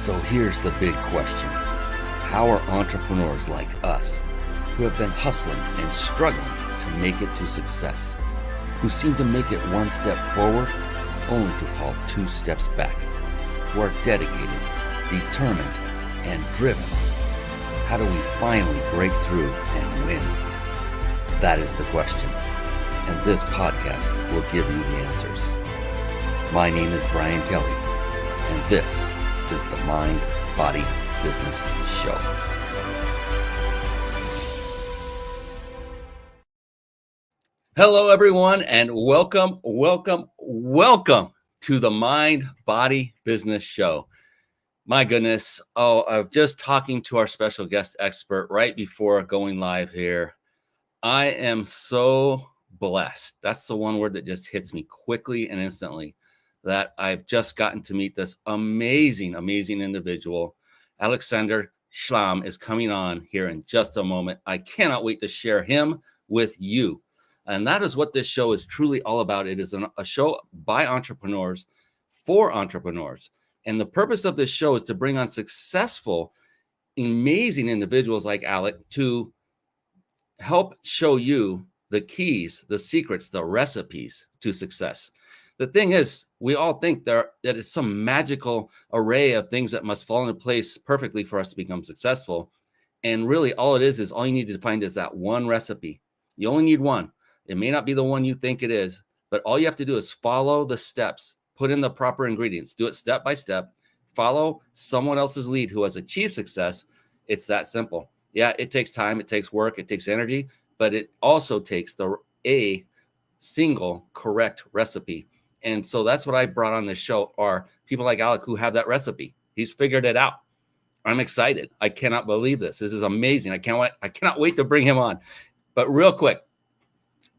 So here's the big question. How are entrepreneurs like us, who have been hustling and struggling to make it to success, who seem to make it one step forward only to fall two steps back, who are dedicated, determined, and driven? How do we finally break through and win? That is the question, and this podcast will give you the answers. My name is Brian Kelly, and this is the Mind, Body, Business Show. Hello, everyone, and welcome to the Mind, Body, Business Show. My goodness, I'm just talking to our special guest expert right before going live here. I am so blessed. That's the one word that just hits me quickly and instantly, that I've just gotten to meet this amazing individual. Aleksander Szlam is coming on here in just a moment. I cannot wait to share him with you. And that is what this show is truly all about. It is a show by entrepreneurs for entrepreneurs. And the purpose of this show is to bring on successful, amazing individuals like Alec to help show you the keys, the secrets, the recipes to success. The thing is, we all think that it's some magical array of things that must fall into place perfectly for us to become successful. And really all it is all you need to find is that one recipe. You only need one. It may not be the one you think it is, but all you have to do is follow the steps, put in the proper ingredients, do it step by step, follow someone else's lead who has achieved success. It's that simple. Yeah, it takes time, it takes work, it takes energy, but it also takes a single correct recipe. And so that's what I brought on this show, are people like Alec who have that recipe. He's figured it out. I'm excited. I cannot believe this. This is amazing. I cannot wait to bring him on. But real quick,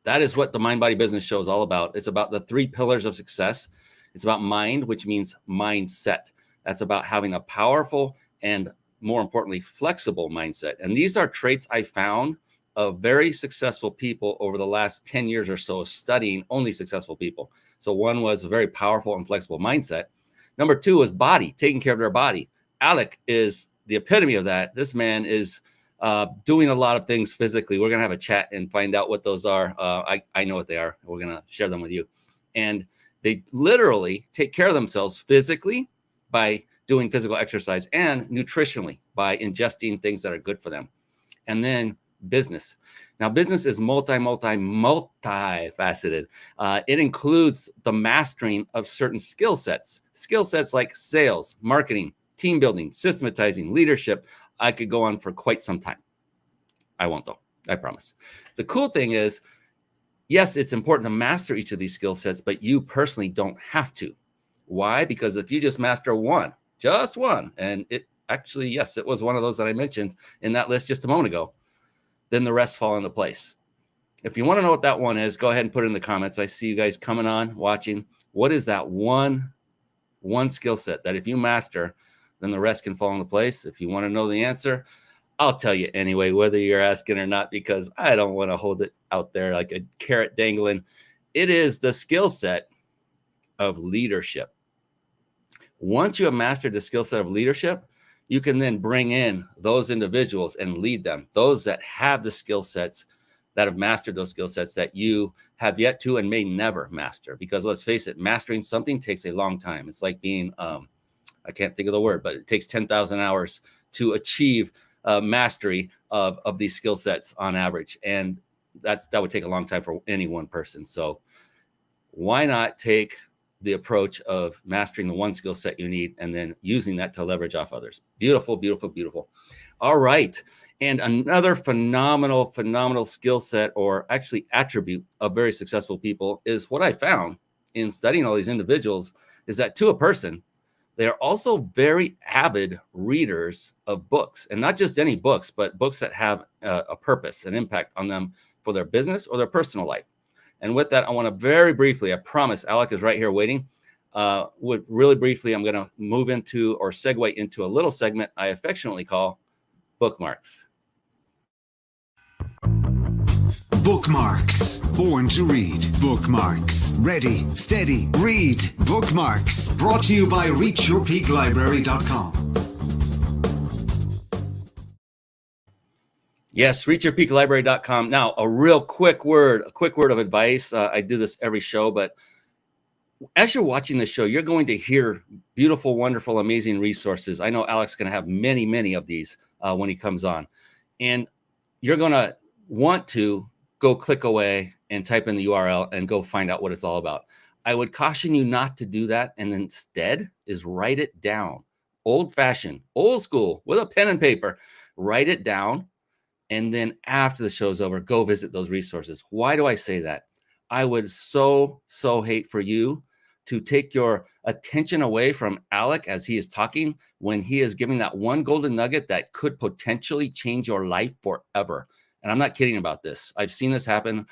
that is what the Mind Body Business Show is all about. It's about the three pillars of success. It's about mind, which means mindset. That's about having a powerful and, more importantly, flexible mindset. And these are traits I found of very successful people over the last 10 years or so of studying only successful people. So one was a very powerful and flexible mindset. Number two was body, taking care of their body. Alec is the epitome of that. This man is doing a lot of things physically. We're going to have a chat and find out what those are. I know what they are. We're going to share them with you. And they literally take care of themselves physically by doing physical exercise, and nutritionally by ingesting things that are good for them. And then business. Now, business is multifaceted. It includes the mastering of certain skill sets like sales, marketing, team building, systematizing, leadership. I could go on for quite some time. I won't though, I promise. The cool thing is, yes, it's important to master each of these skill sets, but you personally don't have to. Why? Because if you just master one, just one, and it actually, yes, it was one of those that I mentioned in that list just a moment ago, then the rest fall into place. If you want to know what that one is, go ahead and put it in the comments. I see you guys coming on, watching. What is that one skill set that if you master, then the rest can fall into place? If you want to know the answer, I'll tell you anyway, whether you're asking or not, because I don't want to hold it out there like a carrot dangling. It is the skill set of leadership. Once you have mastered the skill set of leadership, you can then bring in those individuals and lead them, those that have the skill sets, that have mastered those skill sets that you have yet to and may never master. Because let's face it, mastering something takes a long time. It's like being, I can't think of the word, but it takes 10,000 hours to achieve mastery of these skill sets on average. And that would take a long time for any one person. So why not take the approach of mastering the one skill set you need and then using that to leverage off others? Beautiful, beautiful, beautiful. All right. And another phenomenal skill set, or actually attribute of very successful people, is what I found in studying all these individuals, is that to a person, they are also very avid readers of books, and not just any books, but books that have a purpose, an impact on them for their business or their personal life. And with that, I want to very briefly, I promise Alec is right here waiting. Really briefly, I'm going to move into or segue into a little segment I affectionately call bookmarks. Bookmarks. Born to read. Bookmarks. Ready, steady, read. Bookmarks. Brought to you by ReachYourPeakLibrary.com. Yes, reachyourpeaklibrary.com. Now, a real quick word of advice. I do this every show, but as you're watching the show, you're going to hear beautiful, wonderful, amazing resources. I know Alex is going to have many, many of these when he comes on. And you're going to want to go click away and type in the URL and go find out what it's all about. I would caution you not to do that. And instead is write it down. Old fashioned, old school, with a pen and paper. Write it down. And then after the show's over, go visit those resources. Why do I say that? I would so hate for you to take your attention away from Alec as he is talking when he is giving that one golden nugget that could potentially change your life forever. And I'm not kidding about this. I've seen this happen.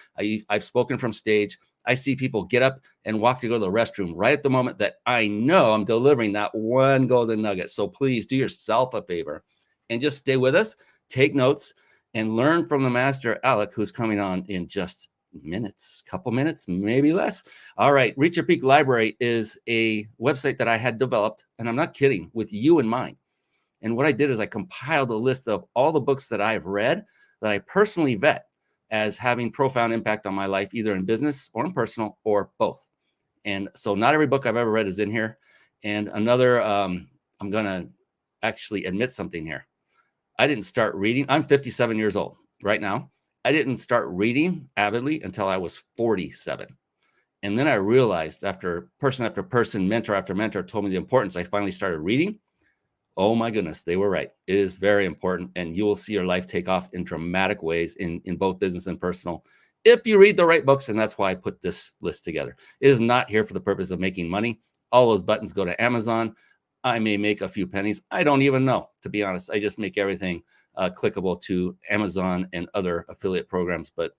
I've spoken from stage. I see people get up and walk to go to the restroom right at the moment that I know I'm delivering that one golden nugget. So please do yourself a favor and just stay with us, take notes, and learn from the master, Alec, who's coming on in just minutes, couple minutes, maybe less. All right. Reach Your Peak Library is a website that I had developed, and I'm not kidding, with you in mind. And what I did is I compiled a list of all the books that I've read that I personally vet as having profound impact on my life, either in business or in personal or both. And so not every book I've ever read is in here. And another, I'm going to actually admit something here. I didn't start reading. I'm 57 years old right now. I didn't start reading avidly until I was 47. And then I realized after person, mentor after mentor told me the importance, I finally started reading. Oh my goodness, they were right. It is very important. And you will see your life take off in dramatic ways in both business and personal if you read the right books. And that's why I put this list together. It is not here for the purpose of making money. All those buttons go to Amazon. I may make a few pennies. I don't even know, to be honest. I just make everything clickable to Amazon and other affiliate programs, but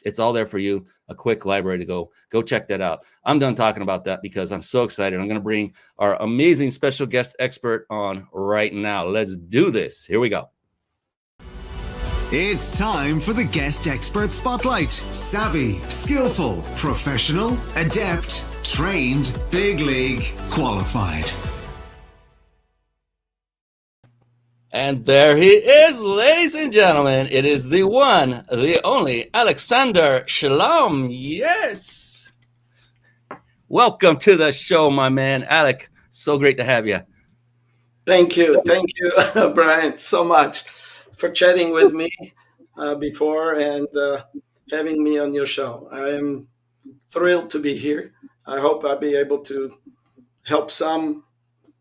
it's all there for you. A quick library to go check that out. I'm done talking about that because I'm so excited. I'm going to bring our amazing special guest expert on right now. Let's do this. Here we go. It's time for the guest expert spotlight. Savvy, skillful, professional, adept, trained, big league, qualified. And there he is, ladies and gentlemen. It is the one, the only Aleksander Szlam. Yes. Welcome to the show, my man. Alec, so great to have you. Thank you. Thank you, Brian, so much for chatting with me before and having me on your show. I am thrilled to be here. I hope I'll be able to help some,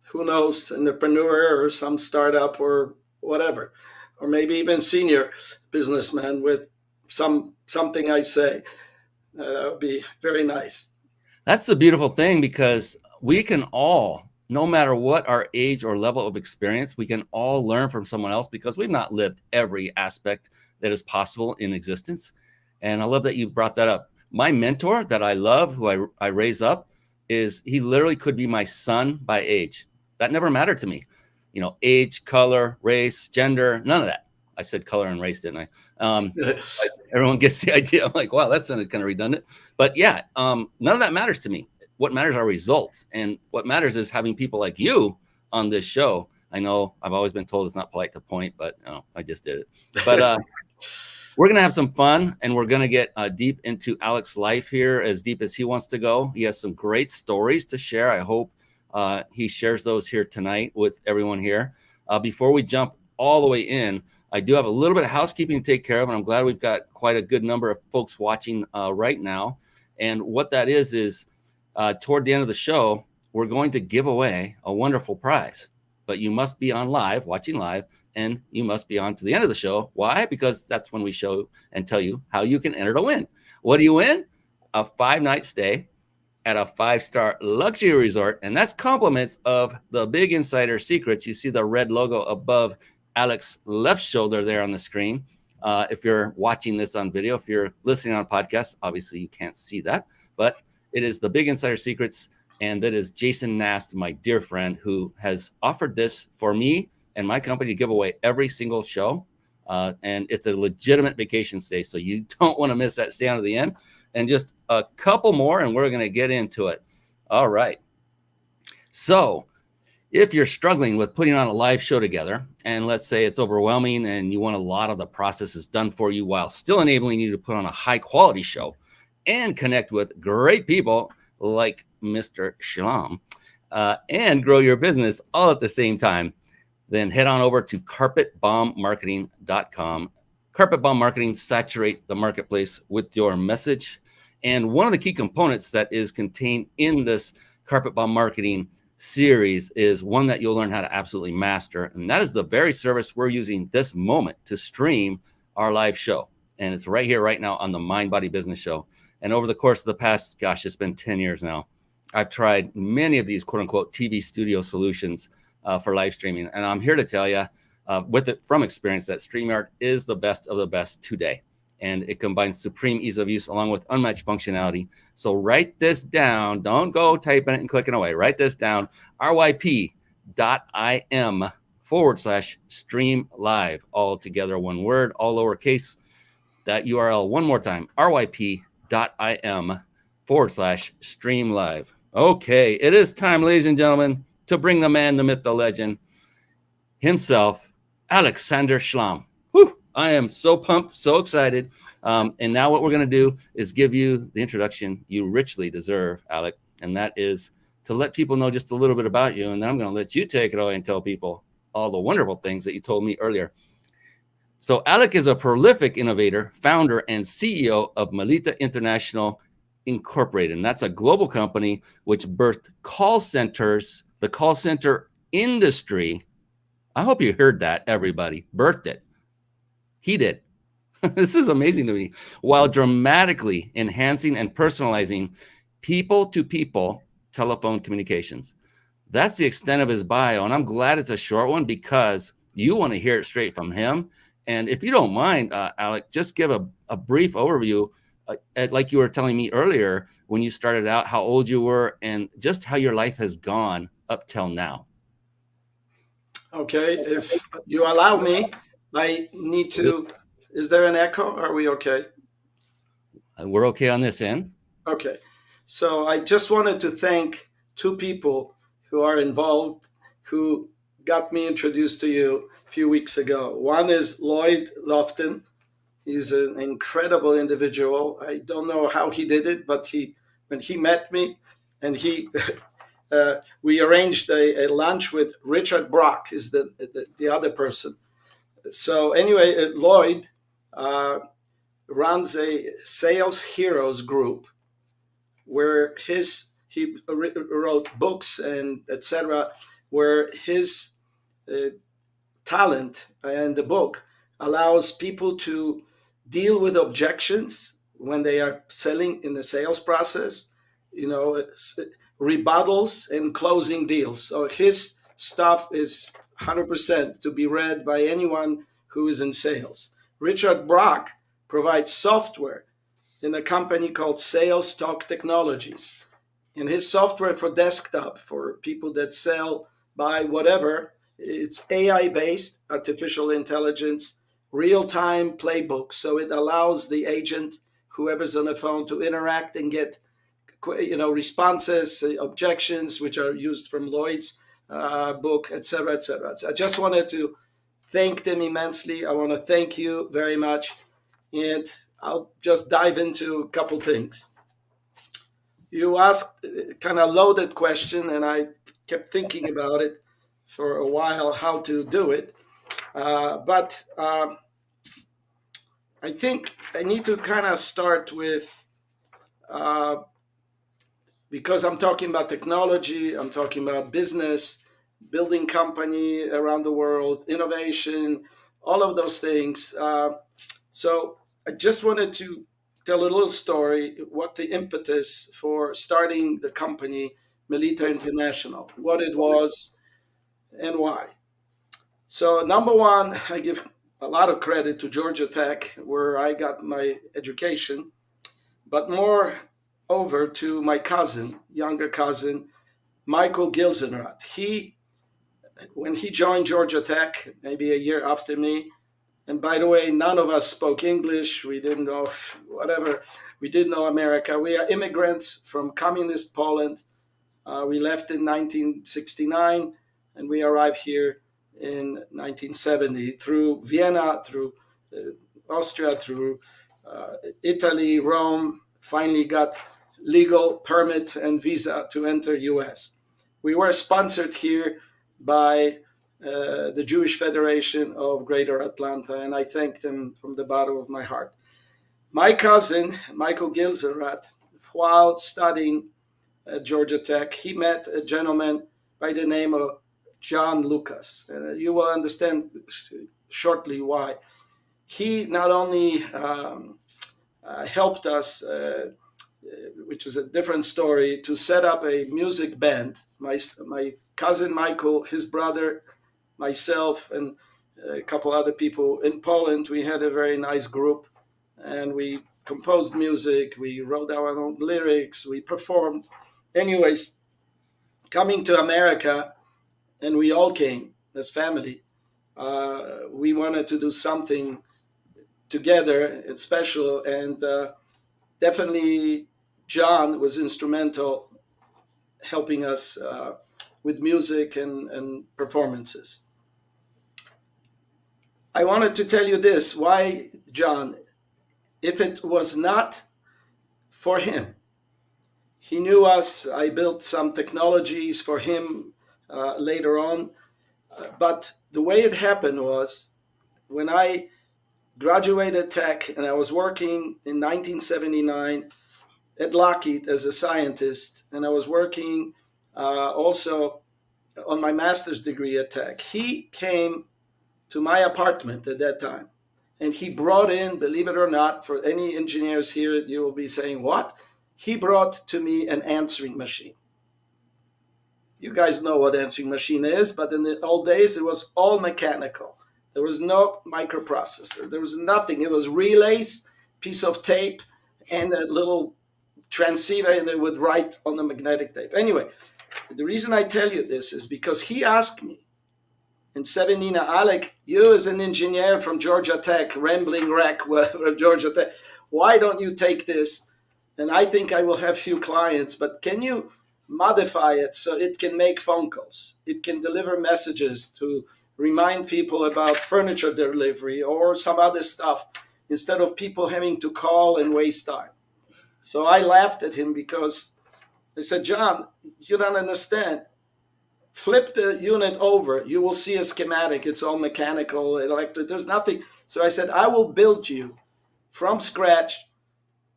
who knows, entrepreneur or some startup or whatever, or maybe even senior businessman with something I say. That would be very nice. That's the beautiful thing, because we can all, no matter what our age or level of experience, we can all learn from someone else because we've not lived every aspect that is possible in existence. And I love that you brought that up. My mentor that I love, who I raise up, he literally could be my son by age. That never mattered to me. You know, age, color, race, gender, none of that. I said color and race, didn't I? Everyone gets the idea. I'm like, wow, that sounded kind of redundant. But yeah, none of that matters to me. What matters are results. And what matters is having people like you on this show. I know I've always been told it's not polite to point, but I just did it. But we're going to have some fun, and we're going to get deep into Alec's life here, as deep as he wants to go. He has some great stories to share. I hope he shares those here tonight with everyone here. Before we jump all the way in, I do have a little bit of housekeeping to take care of, and I'm glad we've got quite a good number of folks watching right now. And what that is toward the end of the show, we're going to give away a wonderful prize. But you must be on live, watching live, and you must be on to the end of the show. Why? Because that's when we show and tell you how you can enter to win. What do you win? A 5-night stay at a 5-star luxury resort, and that's compliments of the Big Insider Secrets. You see the red logo above Alec's left shoulder there on the screen. If you're watching this on video, if you're listening on podcast, obviously you can't see that, but it is the Big Insider Secrets, and that is Jason Nast, my dear friend, who has offered this for me and my company to give away every single show, and it's a legitimate vacation stay, so you don't want to miss that. Stay on to the end. And just a couple more, and we're going to get into it. All right. So If you're struggling with putting on a live show together, and let's say it's overwhelming and you want a lot of the processes done for you while still enabling you to put on a high quality show and connect with great people like Mr. Szlam, and grow your business all at the same time, then head on over to carpetbombmarketing.com. Carpet Bomb Marketing, saturate the marketplace with your message. And one of the key components that is contained in this Carpet Bomb Marketing series is one that you'll learn how to absolutely master. And that is the very service we're using this moment to stream our live show. And it's right here, right now on the Mind Body Business Show. And over the course of the past, gosh, it's been 10 years now, I've tried many of these quote unquote TV studio solutions for live streaming. And I'm here to tell you with it from experience that StreamYard is the best of the best today. And it combines supreme ease of use along with unmatched functionality. So write this down. Don't go typing it and clicking away. Write this down, ryp.im/stream live, all together, one word, all lowercase. That URL one more time, ryp.im/stream live. Okay, it is time, ladies and gentlemen, to bring the man, the myth, the legend himself, Aleksander Szlam. Whew, I am so pumped, so excited. And now what we're going to do is give you the introduction you richly deserve, Alec. And that is to let people know just a little bit about you. And then I'm going to let you take it away and tell people all the wonderful things that you told me earlier. So Alec is a prolific innovator, founder, and CEO of Melita International Incorporated. And that's a global company which birthed call centers, the call center industry. I hope you heard that, everybody. Birthed it. He did. This is amazing to me. While dramatically enhancing and personalizing people-to-people telephone communications. That's the extent of his bio. And I'm glad it's a short one because you want to hear it straight from him. And if you don't mind, Alec, just give a brief overview, like you were telling me earlier when you started out, how old you were, and just how your life has gone up till now. Okay, if you allow me, I need to. Is there an echo? Are we okay? We're okay on this end. Okay, so I just wanted to thank two people who are involved who got me introduced to you a few weeks ago. One is Lloyd Lofton. He's an incredible individual. I don't know how he did it, but when he met me and we arranged a lunch with Richard Brock, is the other person. So anyway, Lloyd runs a Sales Heroes group where he wrote books and etc. where his talent and the book allows people to deal with objections when they are selling in the sales process, rebuttals and closing deals. So his stuff is 100% to be read by anyone who is in sales. Richard Brock provides software in a company called Sales Talk Technologies. And his software for desktop, for people that sell, buy, whatever, it's AI-based, artificial intelligence, real-time playbook. So it allows the agent, whoever's on the phone, to interact and get responses, objections, which are used from Lloyd's book, etc., etc. So I just wanted to thank them immensely. I want to thank you very much. And I'll just dive into a couple things. You asked a kind of loaded question, and I kept thinking about it for a while, how to do it. But I think I need to kind of start with, because I'm talking about technology, I'm talking about business, building company around the world, innovation, all of those things. So I just wanted to tell a little story, what the impetus for starting the company, Melita International, what it was and why. So number one, I give a lot of credit to Georgia Tech, where I got my education, but more over to my cousin, younger cousin, Michael Gilzenrath. When he joined Georgia Tech, maybe a year after me, and by the way, none of us spoke English. We didn't know whatever. We didn't know America. We are immigrants from communist Poland. We left in 1969. and we arrived here in 1970 through Vienna, through Austria, through Italy, Rome. Finally got legal permit and visa to enter US. We were sponsored here by the Jewish Federation of Greater Atlanta, and I thank them from the bottom of my heart. My cousin, Michael Gilzerat, while studying at Georgia Tech, he met a gentleman by the name of John Lucas. You will understand shortly why. He not only helped us, which is a different story, to set up a music band. My cousin Michael, his brother, myself, and a couple other people in Poland, we had a very nice group, and we composed music, we wrote our own lyrics, we performed. Anyways, coming to America, and we all came as family, we wanted to do something together and special, and definitely John was instrumental helping us with music and performances. I wanted to tell you this, why John? If it was not for him, he knew us, I built some technologies for him later on, but the way it happened was when I graduated tech and I was working in 1979 at Lockheed as a scientist, and I was working also on my master's degree at tech. He came to my apartment at that time, and he brought in, believe it or not, for any engineers here, you will be saying, what? He brought to me an answering machine. You guys know what answering machine is, but in the old days, it was all mechanical. There was no microprocessor. There was nothing. It was relays, piece of tape, and a little transceiver, and it would write on the magnetic tape. Anyway, the reason I tell you this is because he asked me in 79, Alec, you as an engineer from Georgia Tech, rambling wreck of Georgia Tech, why don't you take this? And I think I will have few clients, but can you modify it so it can make phone calls? It can deliver messages to remind people about furniture delivery or some other stuff instead of people having to call and waste time. So I laughed at him because I said, John, you don't understand. Flip the unit over, you will see a schematic. It's all mechanical, electric, there's nothing. So I said, I will build you from scratch,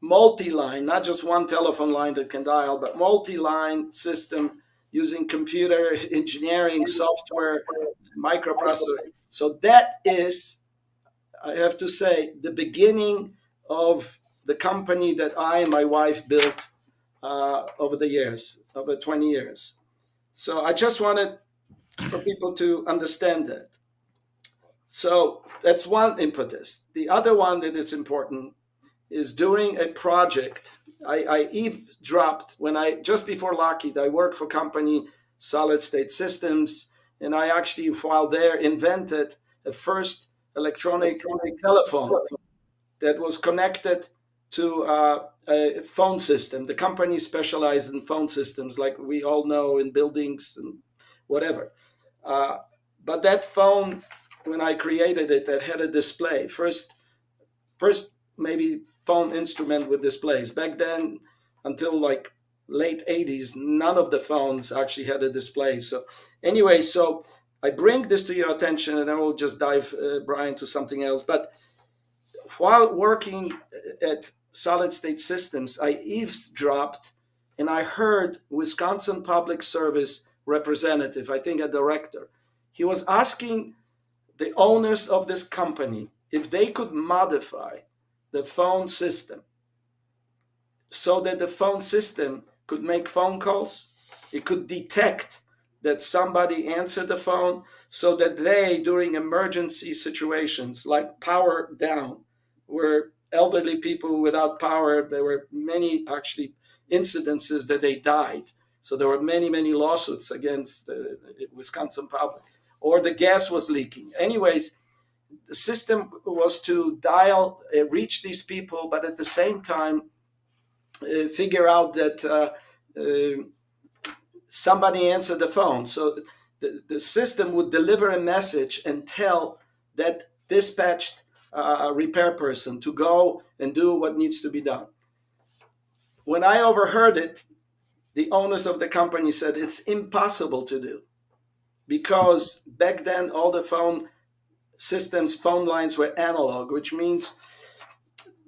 multi-line, not just one telephone line that can dial, but multi-line system using computer engineering, software, microprocessor. So that is, I have to say, the beginning of the company that I and my wife built over the years, over 20 years. So I just wanted for people to understand that. So that's one impetus. The other one that is important is during a project, I eavesdropped when just before Lockheed, I worked for company Solid State Systems, and I actually, while there, invented the first electronic telephone that was connected to a phone system. The company specialized in phone systems, like we all know, in buildings and whatever. But that phone, when I created it, that had a display. First maybe phone instrument with displays. Back then, until like late 80s, none of the phones actually had a display. So anyway, so I bring this to your attention, and then we'll just dive, Brian, to something else. But while working at Solid State Systems, I eavesdropped and I heard Wisconsin Public Service representative, I think a director. He was asking the owners of this company if they could modify the phone system so that the phone system could make phone calls. It could detect that somebody answered the phone so that they, during emergency situations like power down, where elderly people without power, there were many actually incidences that they died. So there were many, many lawsuits against Wisconsin Public, or the gas was leaking. Anyways, the system was to dial, reach these people, but at the same time, figure out that somebody answered the phone. So the system would deliver a message and tell that dispatched repair person to go and do what needs to be done. When I overheard it, the owners of the company said it's impossible to do, because back then all the phone systems, phone lines were analog, which means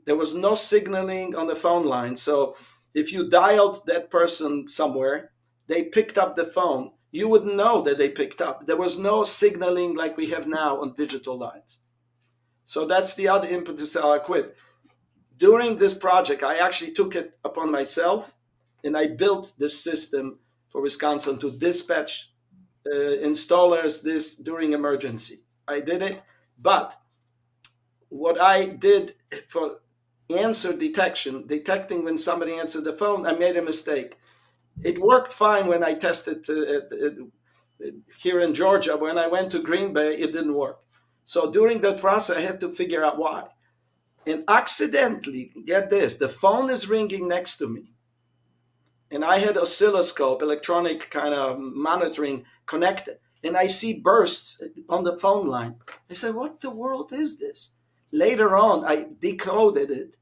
there was no signaling on the phone line. So if you dialed that person somewhere, they picked up the phone, you wouldn't know that they picked up. There was no signaling like we have now on digital lines. So that's the other impetus I quit. During this project, I actually took it upon myself, and I built this system for Wisconsin to dispatch installers this during emergency. I did it, but what I did for answer detection, detecting when somebody answered the phone, I made a mistake. It worked fine when I tested here in Georgia. When I went to Green Bay, it didn't work. So during that process, I had to figure out why. And accidentally, get this, the phone is ringing next to me. And I had oscilloscope, electronic kind of monitoring connected. And I see bursts on the phone line. I said, what the world is this? Later on, I decoded it.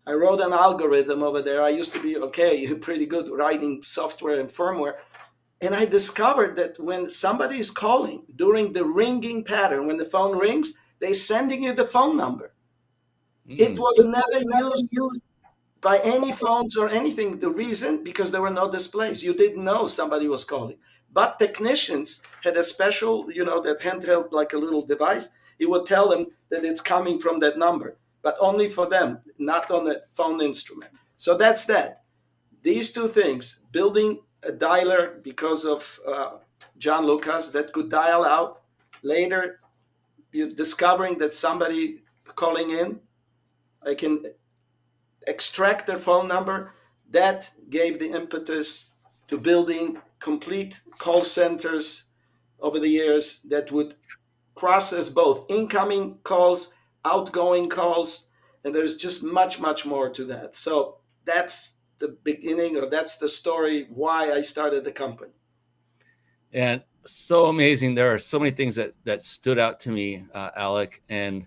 I wrote an algorithm over there. I used to be, pretty good writing software and firmware. And I discovered that when somebody is calling during the ringing pattern, when the phone rings, they're sending you the phone number. It was never used by any phones or anything. The reason, because there were no displays. You didn't know somebody was calling. But technicians had a special, that handheld, like a little device. It would tell them that it's coming from that number, but only for them, not on the phone instrument. So that's that. These two things, building a dialer because of John Lucas that could dial out. Later, discovering that somebody calling in, I can extract their phone number. That gave the impetus to building complete call centers over the years that would process both incoming calls, outgoing calls, and there's just much, much more to that. So that's the beginning, or that's the story why I started the company. And so amazing. There are so many things that stood out to me, Alec, and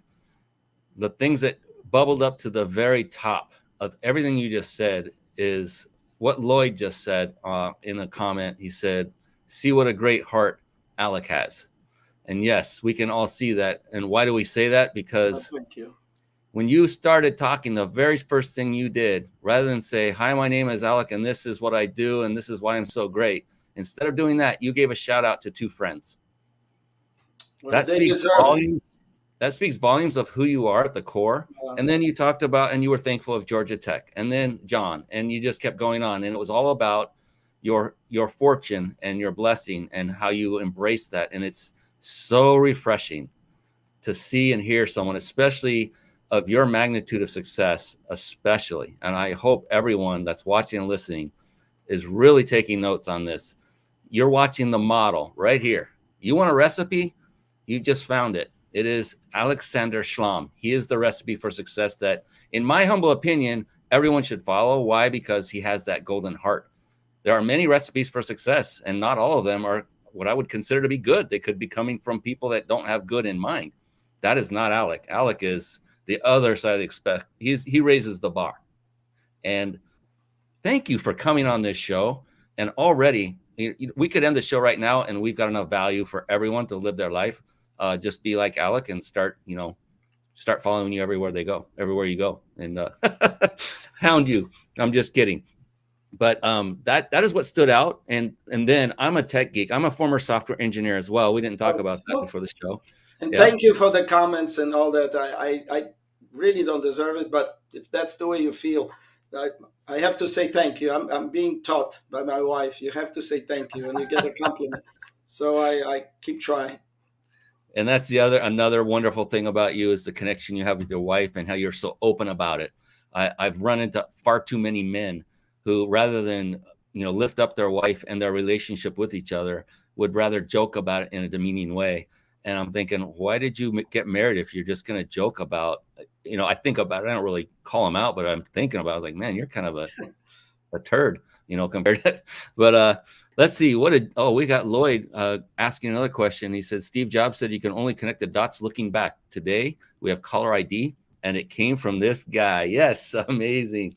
the things that bubbled up to the very top of everything you just said is what Lloyd just said in a comment. He said, see what a great heart Alec has. And yes, we can all see that. And why do we say that? Because when you started talking, the very first thing you did, rather than say, hi, my name is Alec, and this is what I do, and this is why I'm so great, instead of doing that, you gave a shout out to two friends. Well, that speaks volumes. That speaks volumes of who you are at the core. And then you talked about, and you were thankful of Georgia Tech, and then John, and you just kept going on. And it was all about your fortune and your blessing and how you embrace that. And it's so refreshing to see and hear someone, especially of your magnitude of success, especially. And I hope everyone that's watching and listening is really taking notes on this. You're watching the model right here. You want a recipe? You just found it. It is Aleksander Szlam. He is the recipe for success that, in my humble opinion, everyone should follow. Why? Because he has that golden heart. There are many recipes for success, and not all of them are what I would consider to be good. They could be coming from people that don't have good in mind. That is not Alec. Alec is the other side of the spectrum. He raises the bar. And thank you for coming on this show. And already, we could end the show right now, and we've got enough value for everyone to live their life. Just be like Alec and start following you everywhere you go, and hound you. I'm just kidding. But that is what stood out. And then I'm a tech geek. I'm a former software engineer as well. We didn't talk about that before the show. And thank you for the comments and all that. I really don't deserve it, but if that's the way you feel, I have to say thank you. I'm being taught by my wife. You have to say thank you when you get a compliment. So I keep trying. And that's another wonderful thing about you is the connection you have with your wife and how you're so open about it. I've run into far too many men who, rather than lift up their wife and their relationship with each other, would rather joke about it in a demeaning way. And I'm thinking, why did you get married if you're just going to joke about? I think about it. I don't really call them out, but I'm thinking about it. I was like, man, you're kind of a turd, compared to, but let's see. We got Lloyd asking another question. He said, Steve Jobs said you can only connect the dots looking back. Today, we have caller ID, and it came from this guy. Yes, amazing.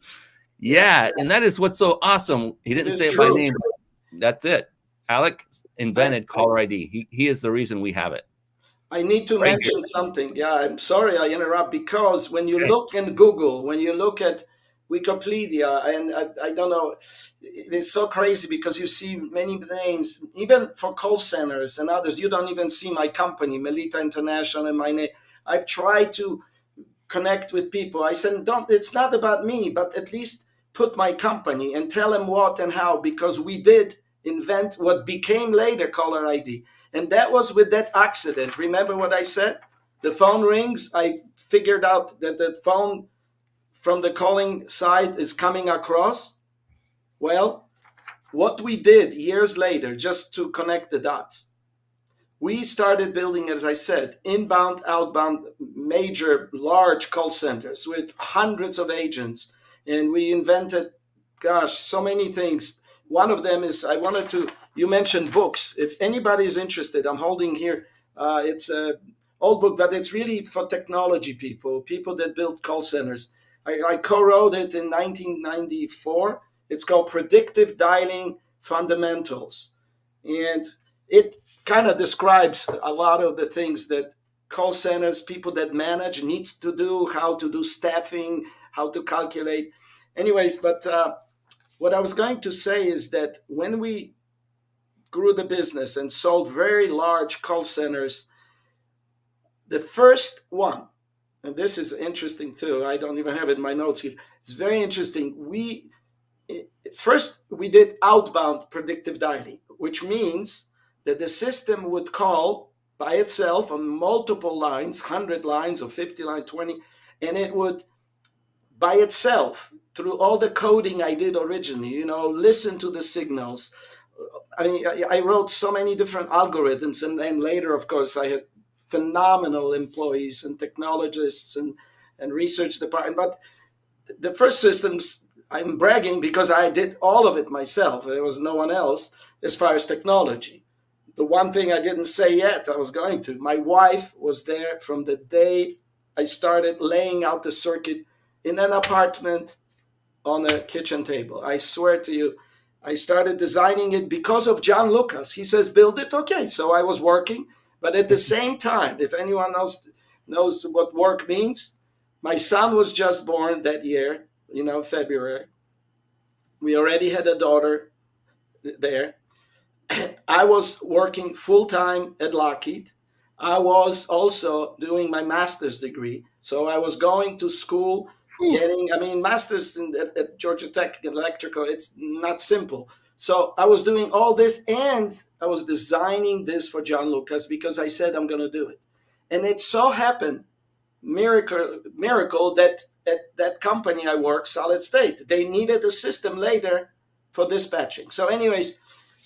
Yeah, and that is what's so awesome. He didn't say it by name. That's it. Alec invented caller ID. He is the reason we have it. I need to mention something. Yeah, I'm sorry I interrupt, because when you look in Google, when you look at Wikipedia, and I don't know, it's so crazy because you see many names, even for call centers and others. You don't even see my company, Melita International, and my name. I've tried to connect with people. I said, it's not about me, but at least put my company and tell them what and how, because we did invent what became later caller ID. And that was with that accident. Remember what I said? The phone rings. I figured out that the phone from the calling side is coming across. Well, what we did years later, just to connect the dots, we started building, as I said, inbound, outbound, major, large call centers with hundreds of agents. And we invented, so many things. One of them is, you mentioned books. If anybody is interested, I'm holding here, it's an old book, but it's really for technology people that build call centers. I co-wrote it in 1994. It's called Predictive Dialing Fundamentals. And it kind of describes a lot of the things that call centers, people that manage, need to do, how to do staffing, how to calculate. Anyways, but what I was going to say is that when we grew the business and sold very large call centers, the first one, and this is interesting too, I don't even have it in my notes here, it's very interesting. We did outbound predictive dialing, which means that the system would call by itself on multiple lines, 100 lines or 50 lines, 20, and it would by itself, through all the coding I did originally, listen to the signals. I mean, I wrote so many different algorithms, and then later, of course, I had phenomenal employees and technologists and research department. But the first systems, I'm bragging because I did all of it myself. There was no one else as far as technology. The one thing I didn't say yet, I was going to. My wife was there from the day I started laying out the circuit in an apartment on a kitchen table. I swear to you, I started designing it because of John Lucas. He says, build it. Okay, so I was working. But at the same time, if anyone else knows what work means, my son was just born that year, February. We already had a daughter there. I was working full-time at Lockheed. I was also doing my master's degree. So I was going to school, master's at Georgia Tech in electrical. It's not simple. So I was doing all this, and I was designing this for John Lucas because I said I'm going to do it. And it so happened, miracle, that at that company I work, Solid State, they needed a system later for dispatching. So anyways,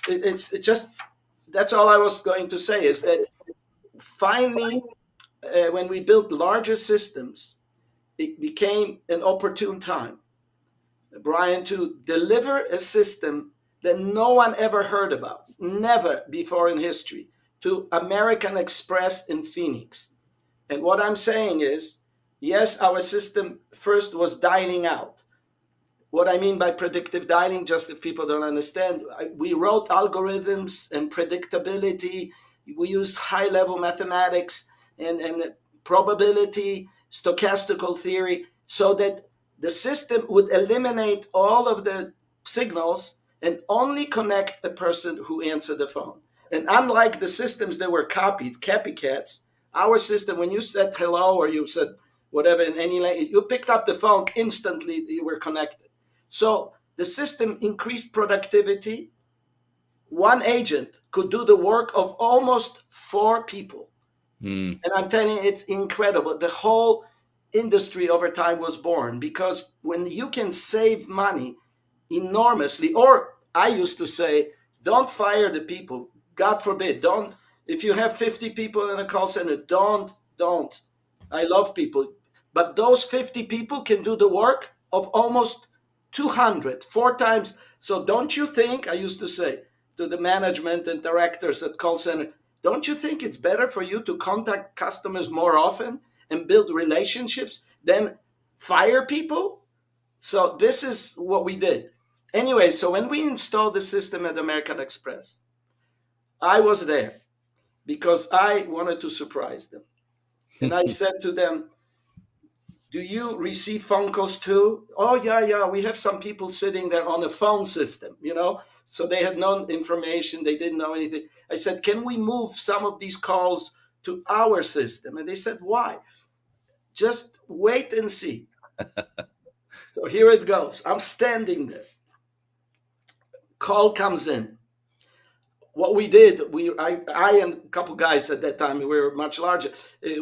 it's just, that's all I was going to say, is that finally, when we built larger systems, it became an opportune time, Brian, to deliver a system that no one ever heard about, never before in history, to American Express in Phoenix. And what I'm saying is, yes, our system first was dialing out. What I mean by predictive dialing, just if people don't understand, we wrote algorithms and predictability. We used high-level mathematics and probability, stochastical theory, so that the system would eliminate all of the signals and only connect a person who answered the phone. And unlike the systems that were copied, copycats, our system, when you said hello or you said whatever in any language, you picked up the phone instantly, you were connected. So the system increased productivity. One agent could do the work of almost 4 people. And I'm telling you, it's incredible. The whole industry over time was born, because when you can save money enormously, or I used to say, don't fire the people. God forbid, don't. If you have 50 people in a call center, don't. I love people. But those 50 people can do the work of almost 200, 4 times. So don't you think, I used to say to the management and directors at call center, don't you think it's better for you to contact customers more often and build relationships than fire people? So this is what we did. Anyway, so when we installed the system at American Express, I was there because I wanted to surprise them. And I said to them, do you receive phone calls too? Oh, yeah, we have some people sitting there on a phone system, So they had no information, they didn't know anything. I said, can we move some of these calls to our system? And they said, why? Just wait and see. So here it goes. I'm standing there. Call comes in. What we did, I and a couple guys at that time, we were much larger,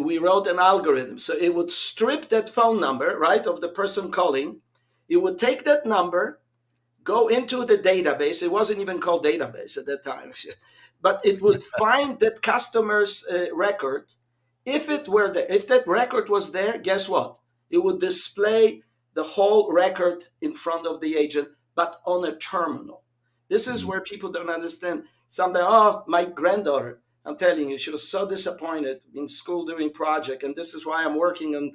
we wrote an algorithm. So it would strip that phone number, right, of the person calling. It would take that number, go into the database. It wasn't even called database at that time, but it would find that customer's record. If it were there, if that record was there, guess what? It would display the whole record in front of the agent, but on a terminal. This is where people don't understand. Sometimes, oh, my granddaughter, I'm telling you, she was so disappointed in school doing project. And this is why I'm working on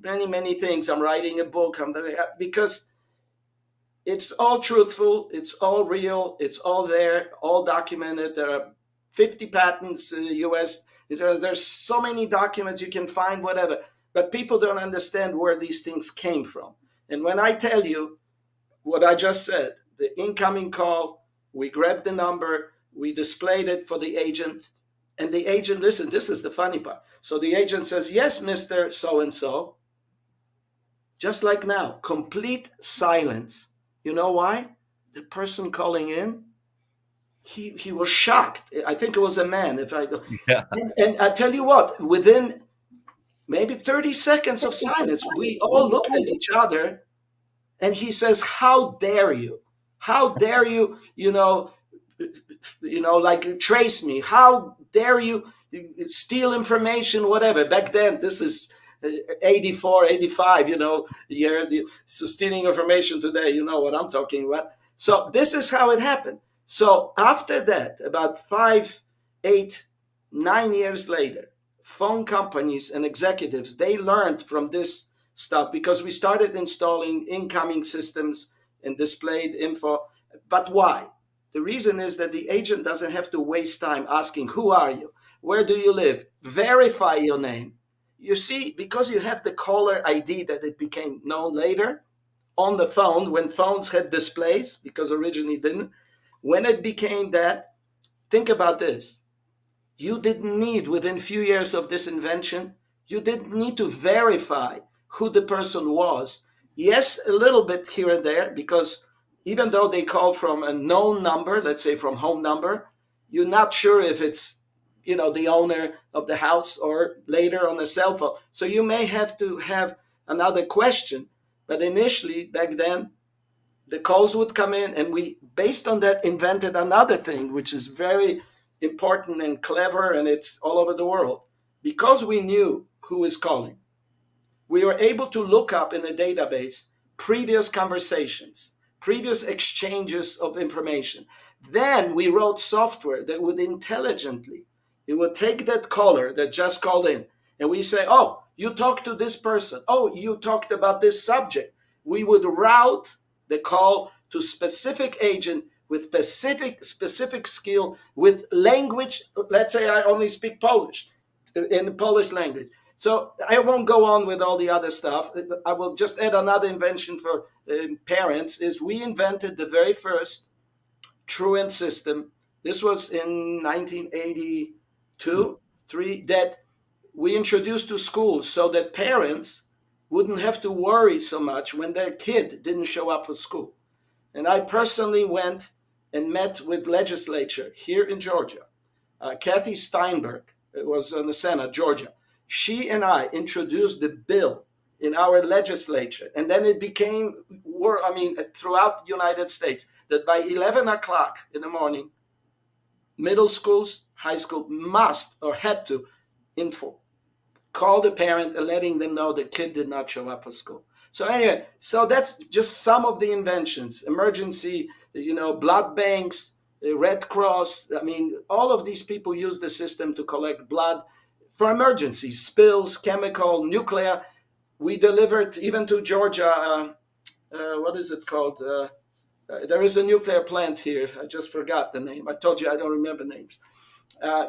many, many things. I'm writing a book because it's all truthful. It's all real. It's all there, all documented. There are 50 patents in the US. There's so many documents you can find, whatever. But people don't understand where these things came from. And when I tell you what I just said, the incoming call, we grabbed the number, we displayed it for the agent, and the agent, listen, this is the funny part. So the agent says, yes, Mr. So-and-so, just like now, complete silence. You know why? The person calling in, he was shocked. I think it was a man. Yeah. And I tell you what, within maybe 30 seconds of silence, we all looked at each other, and he says, how dare you? How dare you, like trace me? How dare you steal information, whatever? Back then, this is 84, 85, so stealing information today, you know what I'm talking about. So this is how it happened. So after that, about 5, 8, 9 years later, phone companies and executives, they learned from this stuff because we started installing incoming systems and displayed info. But why? The reason is that the agent doesn't have to waste time asking, who are you? Where do you live? Verify your name. You see, because you have the caller ID that it became known later on the phone when phones had displays, because originally didn't. When it became that, think about this. You didn't need, within few years of this invention, you didn't need to verify who the person was. Yes, a little bit here and there, because even though they call from a known number, let's say from home number, you're not sure if it's, the owner of the house or later on a cell phone. So you may have to have another question. But initially, back then, the calls would come in, and we, based on that, invented another thing, which is very important and clever, and it's all over the world. Because we knew who is calling, we were able to look up in a database previous conversations, previous exchanges of information. Then we wrote software that would intelligently, it would take that caller that just called in, and we say, oh, you talked to this person. Oh, you talked about this subject. We would route the call to specific agent with specific skill, with language. Let's say I only speak Polish, in the Polish language. So I won't go on with all the other stuff. I will just add another invention for parents, is we invented the very first truant system. This was in 1982, 3, that we introduced to schools so that parents wouldn't have to worry so much when their kid didn't show up for school. And I personally went and met with legislature here in Georgia. Kathy Steinberg was in the Senate, Georgia. She and I introduced the bill in our legislature. And then it became, throughout the United States, that by 11 o'clock in the morning, middle schools, high school must or had to call the parent and letting them know the kid did not show up for school. So anyway, so that's just some of the inventions. Emergency, blood banks, Red Cross. I mean, all of these people use the system to collect blood for emergencies, spills, chemical, nuclear. We delivered even to Georgia. What is it called? There is a nuclear plant here. I just forgot the name. I told you I don't remember names.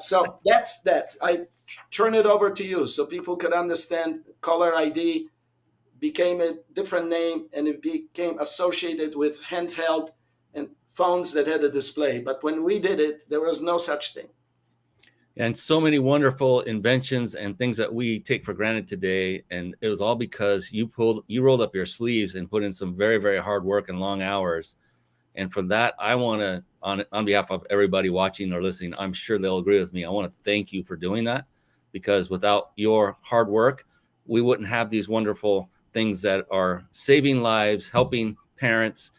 So that's that. I turn it over to you so people could understand caller ID became a different name and it became associated with handheld and phones that had a display. But when we did it, there was no such thing. And so many wonderful inventions and things that we take for granted today. And it was all because you rolled up your sleeves and put in some very, very hard work and long hours. And for that, I want to, on behalf of everybody watching or listening, I'm sure they'll agree with me. I want to thank you for doing that, because without your hard work, we wouldn't have these wonderful things that are saving lives, helping parents,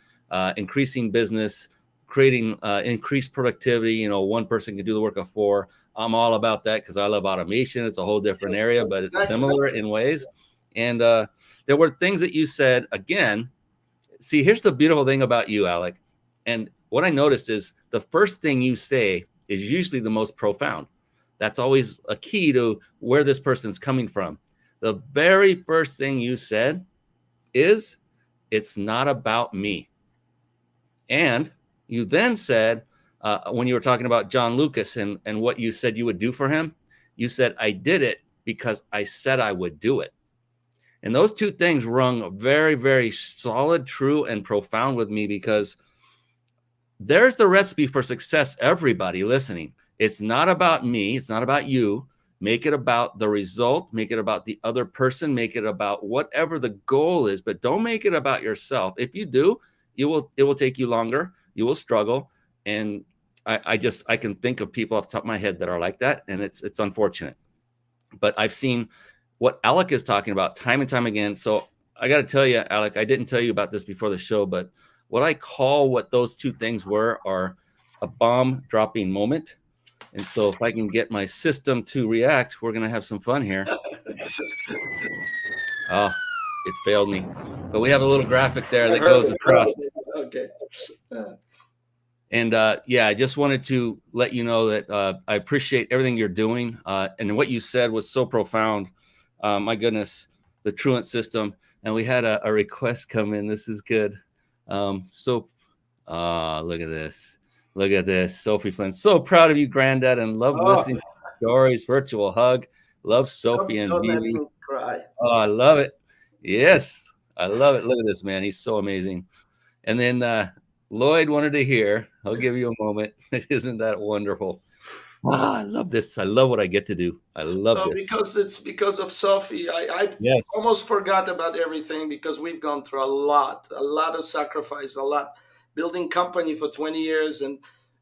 increasing business, creating increased productivity. One person can do the work of four. I'm all about that because I love automation. It's a whole different area, but it's similar in ways. And there were things that you said, again. See, here's the beautiful thing about you, Alec. And what I noticed is the first thing you say is usually the most profound. That's always a key to where this person's coming from. The very first thing you said is, it's not about me. And you then said, when you were talking about John Lucas and what you said you would do for him, you said, I did it because I said I would do it. And those two things rung very, very solid, true, and profound with me, because there's the recipe for success, everybody listening. It's not about me. It's not about you. Make it about the result. Make it about the other person. Make it about whatever the goal is, but don't make it about yourself. If you do, it will take you longer. You will struggle. And I can think of people off the top of my head that are like that, and it's unfortunate. But I've seen what Alec is talking about time and time again. So I got to tell you, Alec, I didn't tell you about this before the show, but what I call what those two things were are a bomb dropping moment. And so if I can get my system to react, we're going to have some fun here. Oh, it failed me. But we have a little graphic there that goes across. Okay. And I just wanted to let you know that I appreciate everything you're doing. And what you said was so profound. My goodness, the Truant system. And we had a request come in. This is good. Look at this. Look at this. Sophie Flynn. So proud of you, Granddad, and love listening to stories. Virtual hug. Love Sophie and Vivi. Cry. Oh, I love it. Yes, I love it. Look at this, man. He's so amazing. And then Lloyd wanted to hear. I'll give you a moment. Isn't that wonderful? I love this. I love what I get to do. I love this. Because it's because of Sophie. I Yes. almost forgot about everything because we've gone through a lot of sacrifice, a lot. Building company for 20 years, and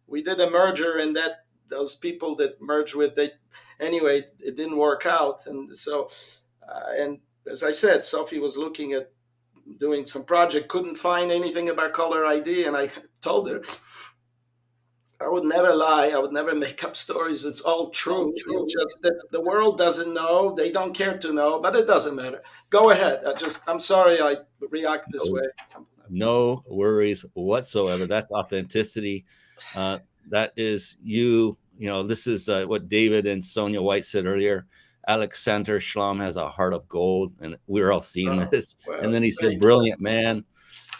we did a merger, and that those people that merged with, it didn't work out. And so, and as I said, Sophie was looking at doing some project, couldn't find anything about caller ID, and I told her, I would never lie. I would never make up stories. It's all true. It's just that the world doesn't know. They don't care to know, but it doesn't matter. Go ahead. I'm sorry I react this way. No worries whatsoever. That's authenticity. That is you. This is what David and Sonia White said earlier. Aleksander Szlam has a heart of gold, and we're all seeing this. Well, and then he said, brilliant man.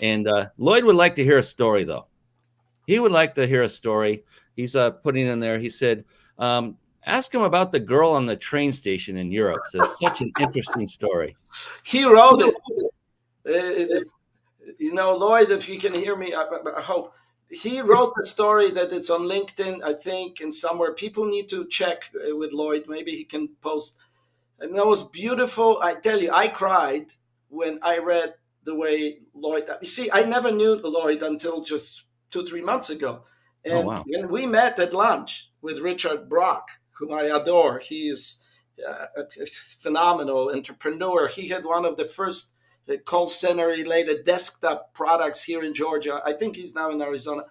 And Lloyd would like to hear a story, though. He would like to hear a story. He's putting in there. He said, ask him about the girl on the train station in Europe. It's such an interesting story. He wrote it. Lloyd, if you can hear me, I hope. He wrote the story that it's on LinkedIn, I think, and somewhere. People need to check with Lloyd. Maybe he can post. And that was beautiful. I tell you, I cried when I read the way Lloyd. You see, I never knew Lloyd until just 2-3 months ago. And when we met at lunch with Richard Brock, whom I adore, he's a phenomenal entrepreneur. He had one of the first call center related desktop products here in Georgia. I think he's now in Arizona.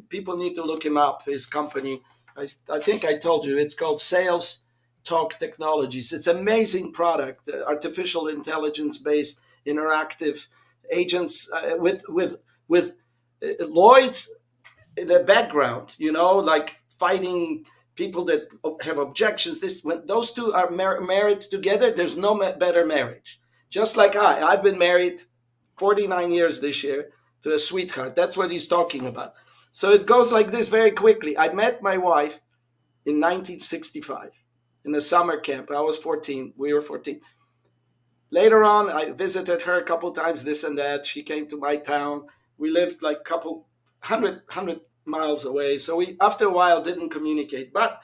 People need to look him up, his company. I think I told you, it's called Sales Talk Technologies. It's an amazing product, artificial intelligence based. interactive agents with Lloyd's the background, like fighting people that have objections. This when those two are married together, there's no better marriage. Just like I've been married 49 years this year to a sweetheart. That's what he's talking about. So it goes like this very quickly. I met my wife in 1965 in a summer camp. I was 14. We were 14. Later on, I visited her a couple times, this and that. She came to my town. We lived like a couple hundred miles away. So we, after a while, didn't communicate. But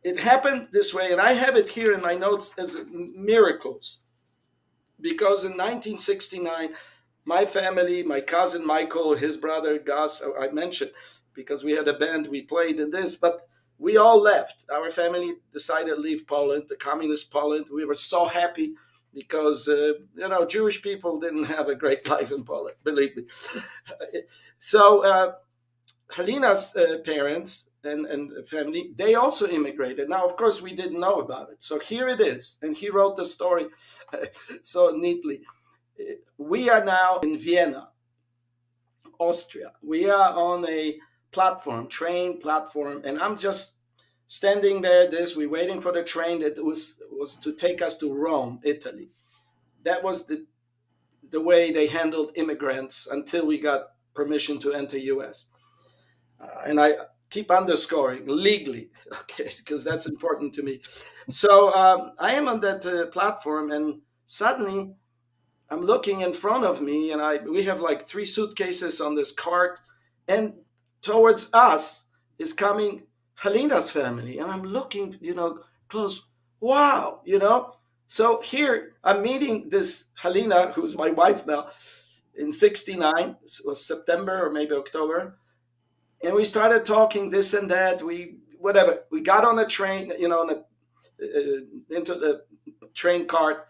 it happened this way, and I have it here in my notes as miracles. Because in 1969, my family, my cousin Michael, his brother Gus, I mentioned, because we had a band, we played in this, but we all left. Our family decided to leave Poland, the communist Poland. We were so happy because, Jewish people didn't have a great life in Poland, believe me. So Halina's parents and family, they also immigrated. Now, of course, we didn't know about it. So here it is. And he wrote the story so neatly. We are now in Vienna, Austria. We are on a train platform, and I'm just standing there. We're waiting for the train that was to take us to Rome, Italy. That was the way they handled immigrants until we got permission to enter U.S. And I keep underscoring legally, okay, because that's important to me. So I am on that platform, and suddenly I'm looking in front of me, and we have like 3 suitcases on this cart, and towards us is coming Halina's family, and I'm looking, close. Wow, So here I'm meeting this Halina, who's my wife now, in '69. It was September or maybe October, and we started talking this and that. We got on a train, into the train cart.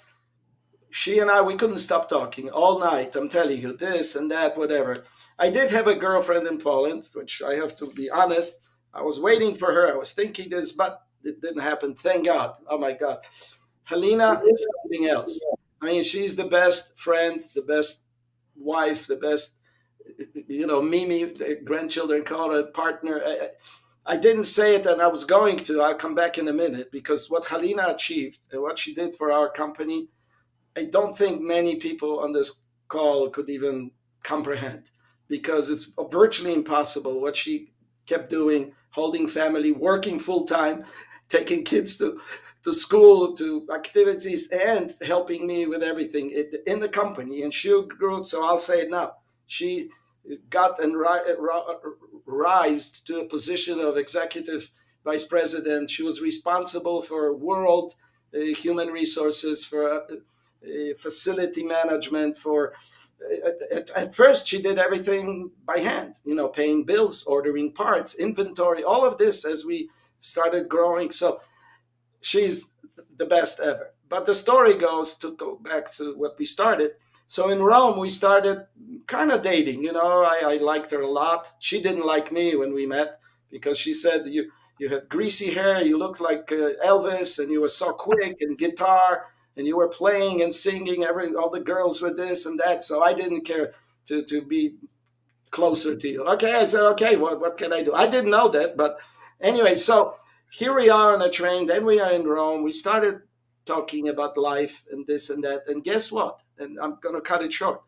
She and I, we couldn't stop talking all night. I'm telling you, this and that, whatever. I did have a girlfriend in Poland, which I have to be honest. I was waiting for her. I was thinking this, but it didn't happen. Thank God. Oh, my God. Halina is something else. I mean, she's the best friend, the best wife, the best, Mimi, the grandchildren call her partner. I didn't say it, and I was going to. I'll come back in a minute, because what Halina achieved and what she did for our company, I don't think many people on this call could even comprehend, because it's virtually impossible what she kept doing, holding family, working full time, taking kids to school, to activities, and helping me with everything in the company. And she grew, so I'll say it now. She got and rised to a position of executive vice president. She was responsible for world human resources, for facility management. For at first she did everything by hand, paying bills, ordering parts, inventory, all of this as we started growing. So she's the best ever. But the story goes, to go back to what we started. So in Rome we started kind of dating. I liked her a lot. She didn't like me when we met, because she said, you had greasy hair, you looked like Elvis, and you were so quick, and guitar, and you were playing and singing. All the girls were this and that. So I didn't care to be closer to you. Okay, I said, okay, what can I do? I didn't know that, but anyway. So here we are on a train. Then we are in Rome. We started talking about life and this and that. And guess what? And I'm going to cut it short.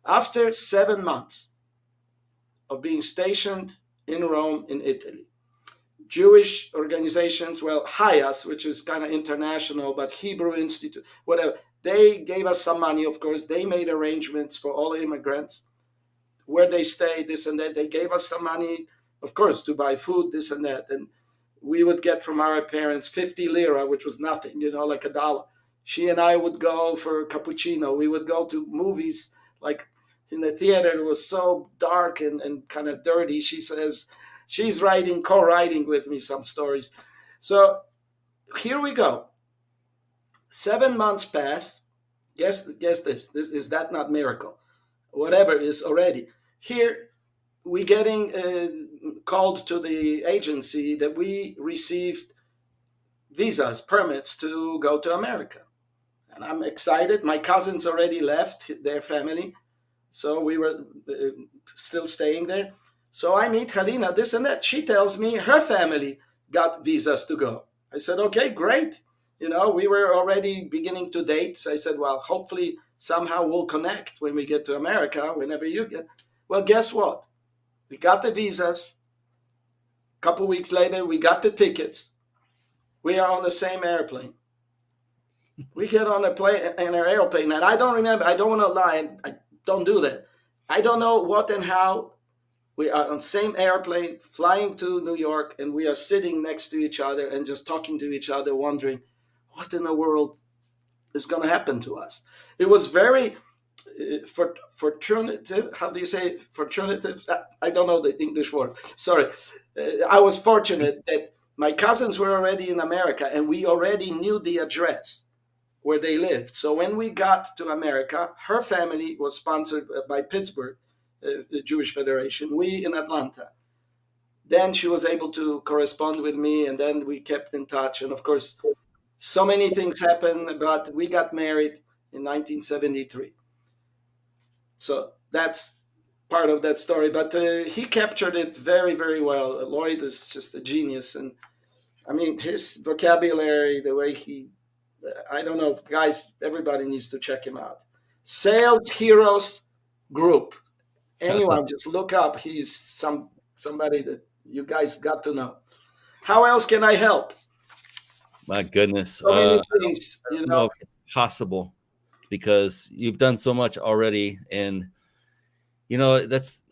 After 7 months of being stationed in Rome, in Italy, Jewish organizations, HIAS, which is kind of international, but Hebrew Institute, whatever, they gave us some money, of course. They made arrangements for all immigrants, where they stay, this and that. They gave us some money, of course, to buy food, this and that. And we would get from our parents 50 lira, which was nothing, like $1. She and I would go for a cappuccino. We would go to movies, like in the theater. It was so dark and kind of dirty. She says, she's co-writing with me some stories. So here we go. 7 months pass. Guess this. Is that not miracle? Whatever is already. Here we getting called to the agency that we received visas, permits to go to America. And I'm excited. My cousins already left their family, so we were still staying there. So I meet Halina, this and that. She tells me her family got visas to go. I said, okay, great. We were already beginning to date. So I said, well, hopefully somehow we'll connect when we get to America, whenever you get. Well, guess what? We got the visas. A couple weeks later, we got the tickets. We are on the same airplane. We get on a plane in our airplane, and I don't remember. I don't want to lie. I don't do that. I don't know what and how. We are on the same airplane, flying to New York, and we are sitting next to each other and just talking to each other, wondering what in the world is going to happen to us. It was very fortunative. How do you say fortunative? I don't know the English word. Sorry. I was fortunate that my cousins were already in America, and we already knew the address where they lived. So when we got to America, her family was sponsored by Pittsburgh, the Jewish Federation, we in Atlanta. Then she was able to correspond with me, and then we kept in touch. And of course, so many things happened, but we got married in 1973. So that's part of that story. But he captured it very, very well. Lloyd is just a genius. And I mean, his vocabulary, the way I don't know, guys, everybody needs to check him out. Sales Heroes Group. Anyone, just look up. He's somebody that you guys got to know. How else can I help? My goodness. So many things, I don't know if it's possible because you've done so much already. And, that's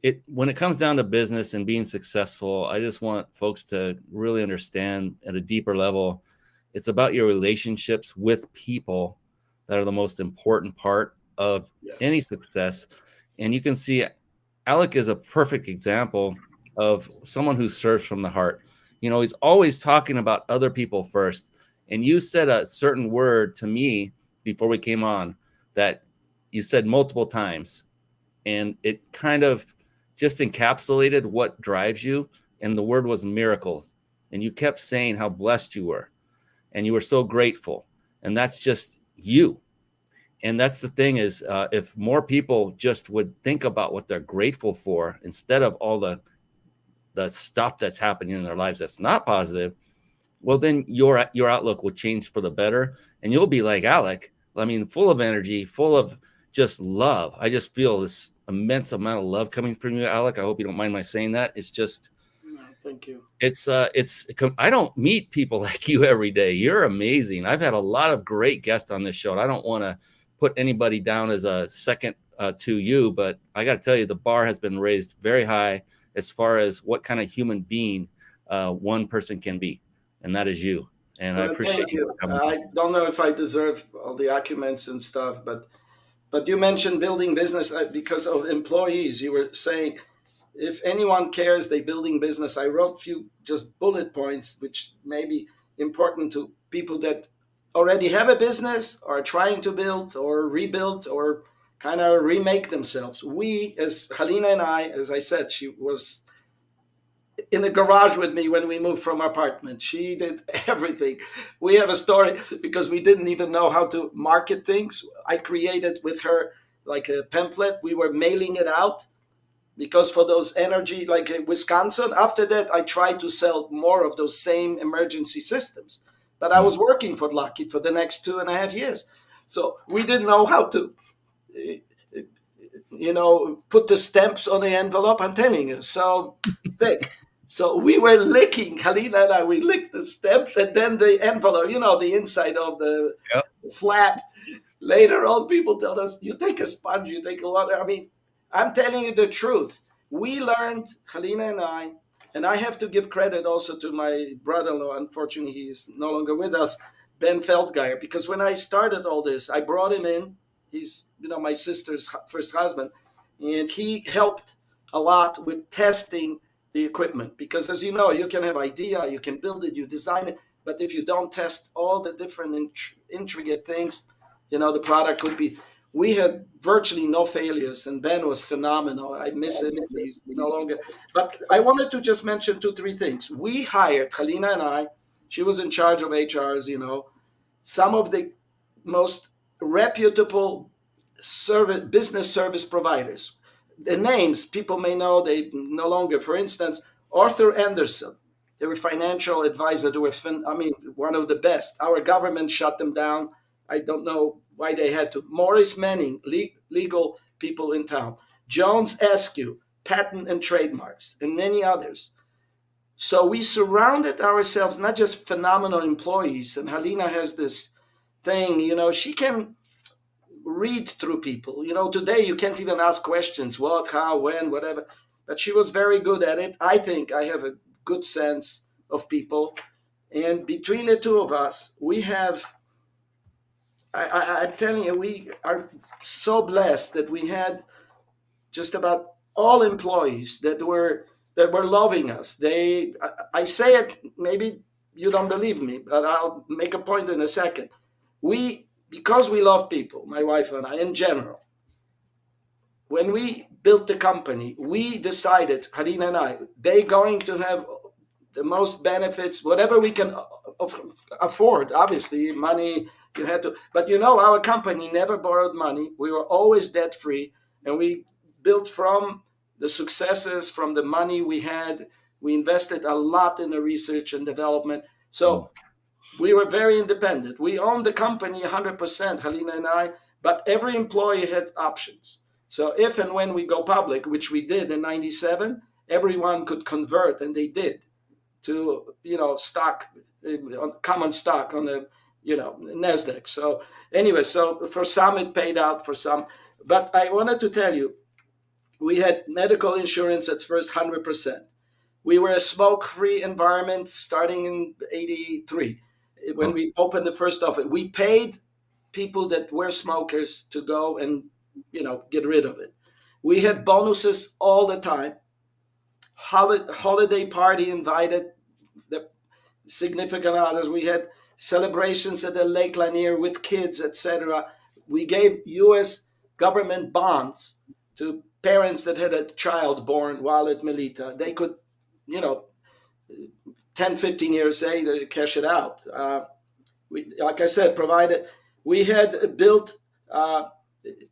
it. When it comes down to business and being successful, I just want folks to really understand at a deeper level, it's about your relationships with people that are the most important part of any success. And you can see Alec is a perfect example of someone who serves from the heart. He's always talking about other people first. And you said a certain word to me before we came on that you said multiple times. And it kind of just encapsulated what drives you. And the word was miracles. And you kept saying how blessed you were. And you were so grateful. And that's just you. And that's the thing is, if more people just would think about what they're grateful for instead of all the stuff that's happening in their lives that's not positive, well, then your outlook will change for the better. And you'll be like Alec, I mean, full of energy, full of just love. I just feel this immense amount of love coming from you, Alec. I hope you don't mind my saying that. It's just... Thank you. I don't meet people like you every day. You're amazing. I've had a lot of great guests on this show. And I don't want to put anybody down as a second to you, but I got to tell you, the bar has been raised very high as far as what kind of human being one person can be. And that is you. And I appreciate you. I don't know if I deserve all the accolades and stuff, but you mentioned building business because of employees. You were saying, if anyone cares, they building business. I wrote a few just bullet points, which may be important to people that already have a business or are trying to build or rebuild or kind of remake themselves. We, as Halina and I, as I said, she was in the garage with me when we moved from our apartment. She did everything. We have a story because we didn't even know how to market things. I created with her like a pamphlet. We were mailing it out. Because for those energy, like in Wisconsin, after that, I tried to sell more of those same emergency systems. But I was working for Lockheed for the next 2.5 years. So we didn't know how to, put the stamps on the envelope. I'm telling you, so thick. So we were licking, Halina and I, we licked the stamps and then the envelope, the inside of the flap. Later on, people tell us, you take a sponge, you take a lot. I mean, I'm telling you the truth. We learned, Halina and I have to give credit also to my brother-in-law. Unfortunately, he is no longer with us, Ben Feldgeier, because when I started all this, I brought him in. He's, my sister's first husband, and he helped a lot with testing the equipment. Because as you know, you can have idea, you can build it, you design it, but if you don't test all the different intricate things, the product could be... We had virtually no failures, and Ben was phenomenal. I miss him. He's no longer. But I wanted to just mention 2-3 things. We hired, Halina and I, she was in charge of HRs, some of the most reputable business service providers. The names people may know, they no longer. For instance, Arthur Andersen, they were financial advisor. They were, one of the best. Our government shut them down. I don't know why they had to. Morris Manning, legal people in town. Jones Askew, patent and trademarks, and many others. So we surrounded ourselves, not just phenomenal employees. And Halina has this thing, she can read through people. Today you can't even ask questions, what, how, when, whatever. But she was very good at it. I think I have a good sense of people. And between the two of us, we have, I'm telling you, we are so blessed that we had just about all employees that were loving us. I say it, maybe you don't believe me, but I'll make a point in a second. Because we love people, my wife and I, in general, when we built the company, we decided, Harina and I, they're going to have the most benefits, whatever we can afford. Obviously, money, you had to, but our company never borrowed money. We were always debt free, and we built from the successes, from the money we had. We invested a lot in the research and development. So we were very independent. We owned the company 100%, Halina and I, but every employee had options. So if and when we go public, which we did in 97, everyone could convert, and they did, to stock, common stock on the NASDAQ. So anyway, so for some it paid out, for some. But I wanted to tell you, we had medical insurance at first 100%. We were a smoke-free environment starting in 83. When we opened the first office, we paid people that were smokers to go and get rid of it. We had bonuses all the time. Holiday party invited the significant others. We had celebrations at the Lake Lanier with kids, etc. We gave U.S. government bonds to parents that had a child born while at Melita. They could, 10, 15 years later, cash it out. We, like I said, provided. We had built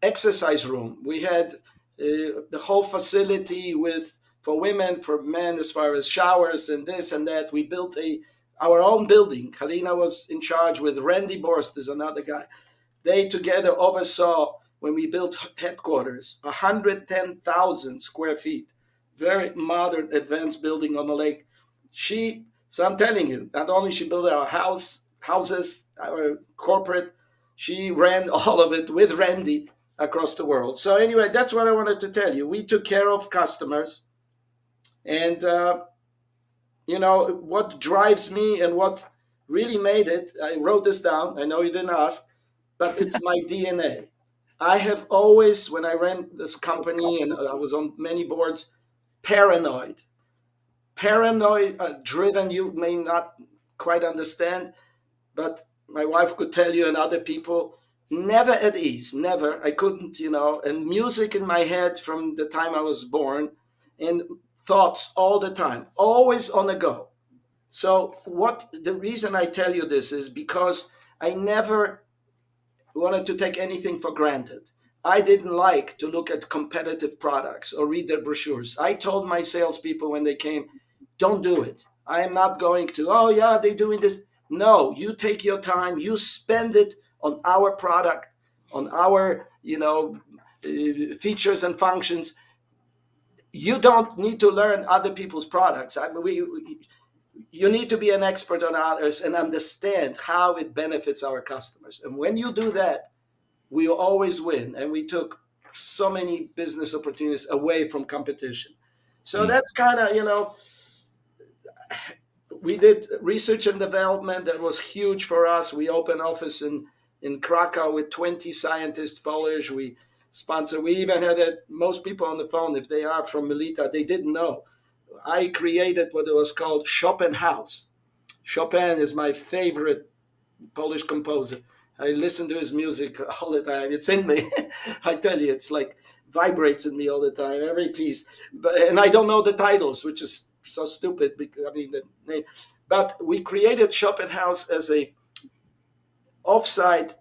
exercise room. We had the whole facility for women, for men, as far as showers and this and that. We built our own building. Halina was in charge with Randy Borst, is another guy. They together oversaw, when we built headquarters, 110,000 square feet, very modern, advanced building on the lake. So I'm telling you, not only she built our houses, our corporate, she ran all of it with Randy across the world. So anyway, that's what I wanted to tell you. We took care of customers. And, what drives me and what really made it, I wrote this down. I know you didn't ask, but it's my DNA. I have always, when I ran this company and I was on many boards, paranoid driven. You may not quite understand, but my wife could tell you, and other people, never at ease, never. I couldn't, and music in my head from the time I was born, and thoughts all the time, always on the go. So the reason I tell you this is because I never wanted to take anything for granted. I didn't like to look at competitive products or read their brochures. I told my salespeople when they came, don't do it. I am not going to, oh yeah, they're doing this. No, you take your time, you spend it on our product, on our, features and functions. You don't need to learn other people's products. You need to be an expert on others and understand how it benefits our customers. And when you do that, we always win. And we took so many business opportunities away from competition. So that's kind of, we did research and development. That was huge for us. We opened office in Krakow with 20 scientists, Polish. We even had most people on the phone, if they are from Melita, they didn't know. I created what it was called Chopin House. Chopin is my favorite Polish composer. I listen to his music all the time. It's in me. I tell you, it's like vibrates in me all the time, every piece. And I don't know the titles, which is so stupid. The name. But we created Chopin House as a offsite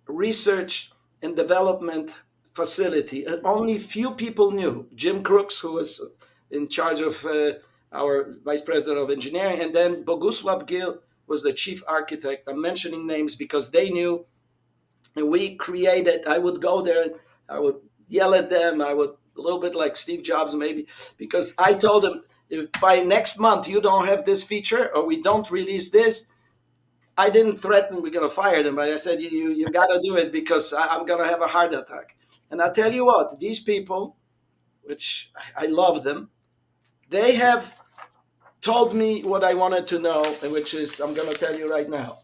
research and development facility, and only few people knew. Jim Crooks, who was in charge of our vice president of engineering, and then Bogusław Gil was the chief architect. I'm mentioning names because they knew, and we created. I would go there and I would yell at them. I would, a little bit like Steve Jobs maybe, because I told them, if by next month you don't have this feature or we don't release this, I didn't threaten we're going to fire them, but I said, you got to do it because I'm going to have a heart attack. And I tell you what, these people, which I love them, they have told me what I wanted to know, which is, I'm going to tell you right now.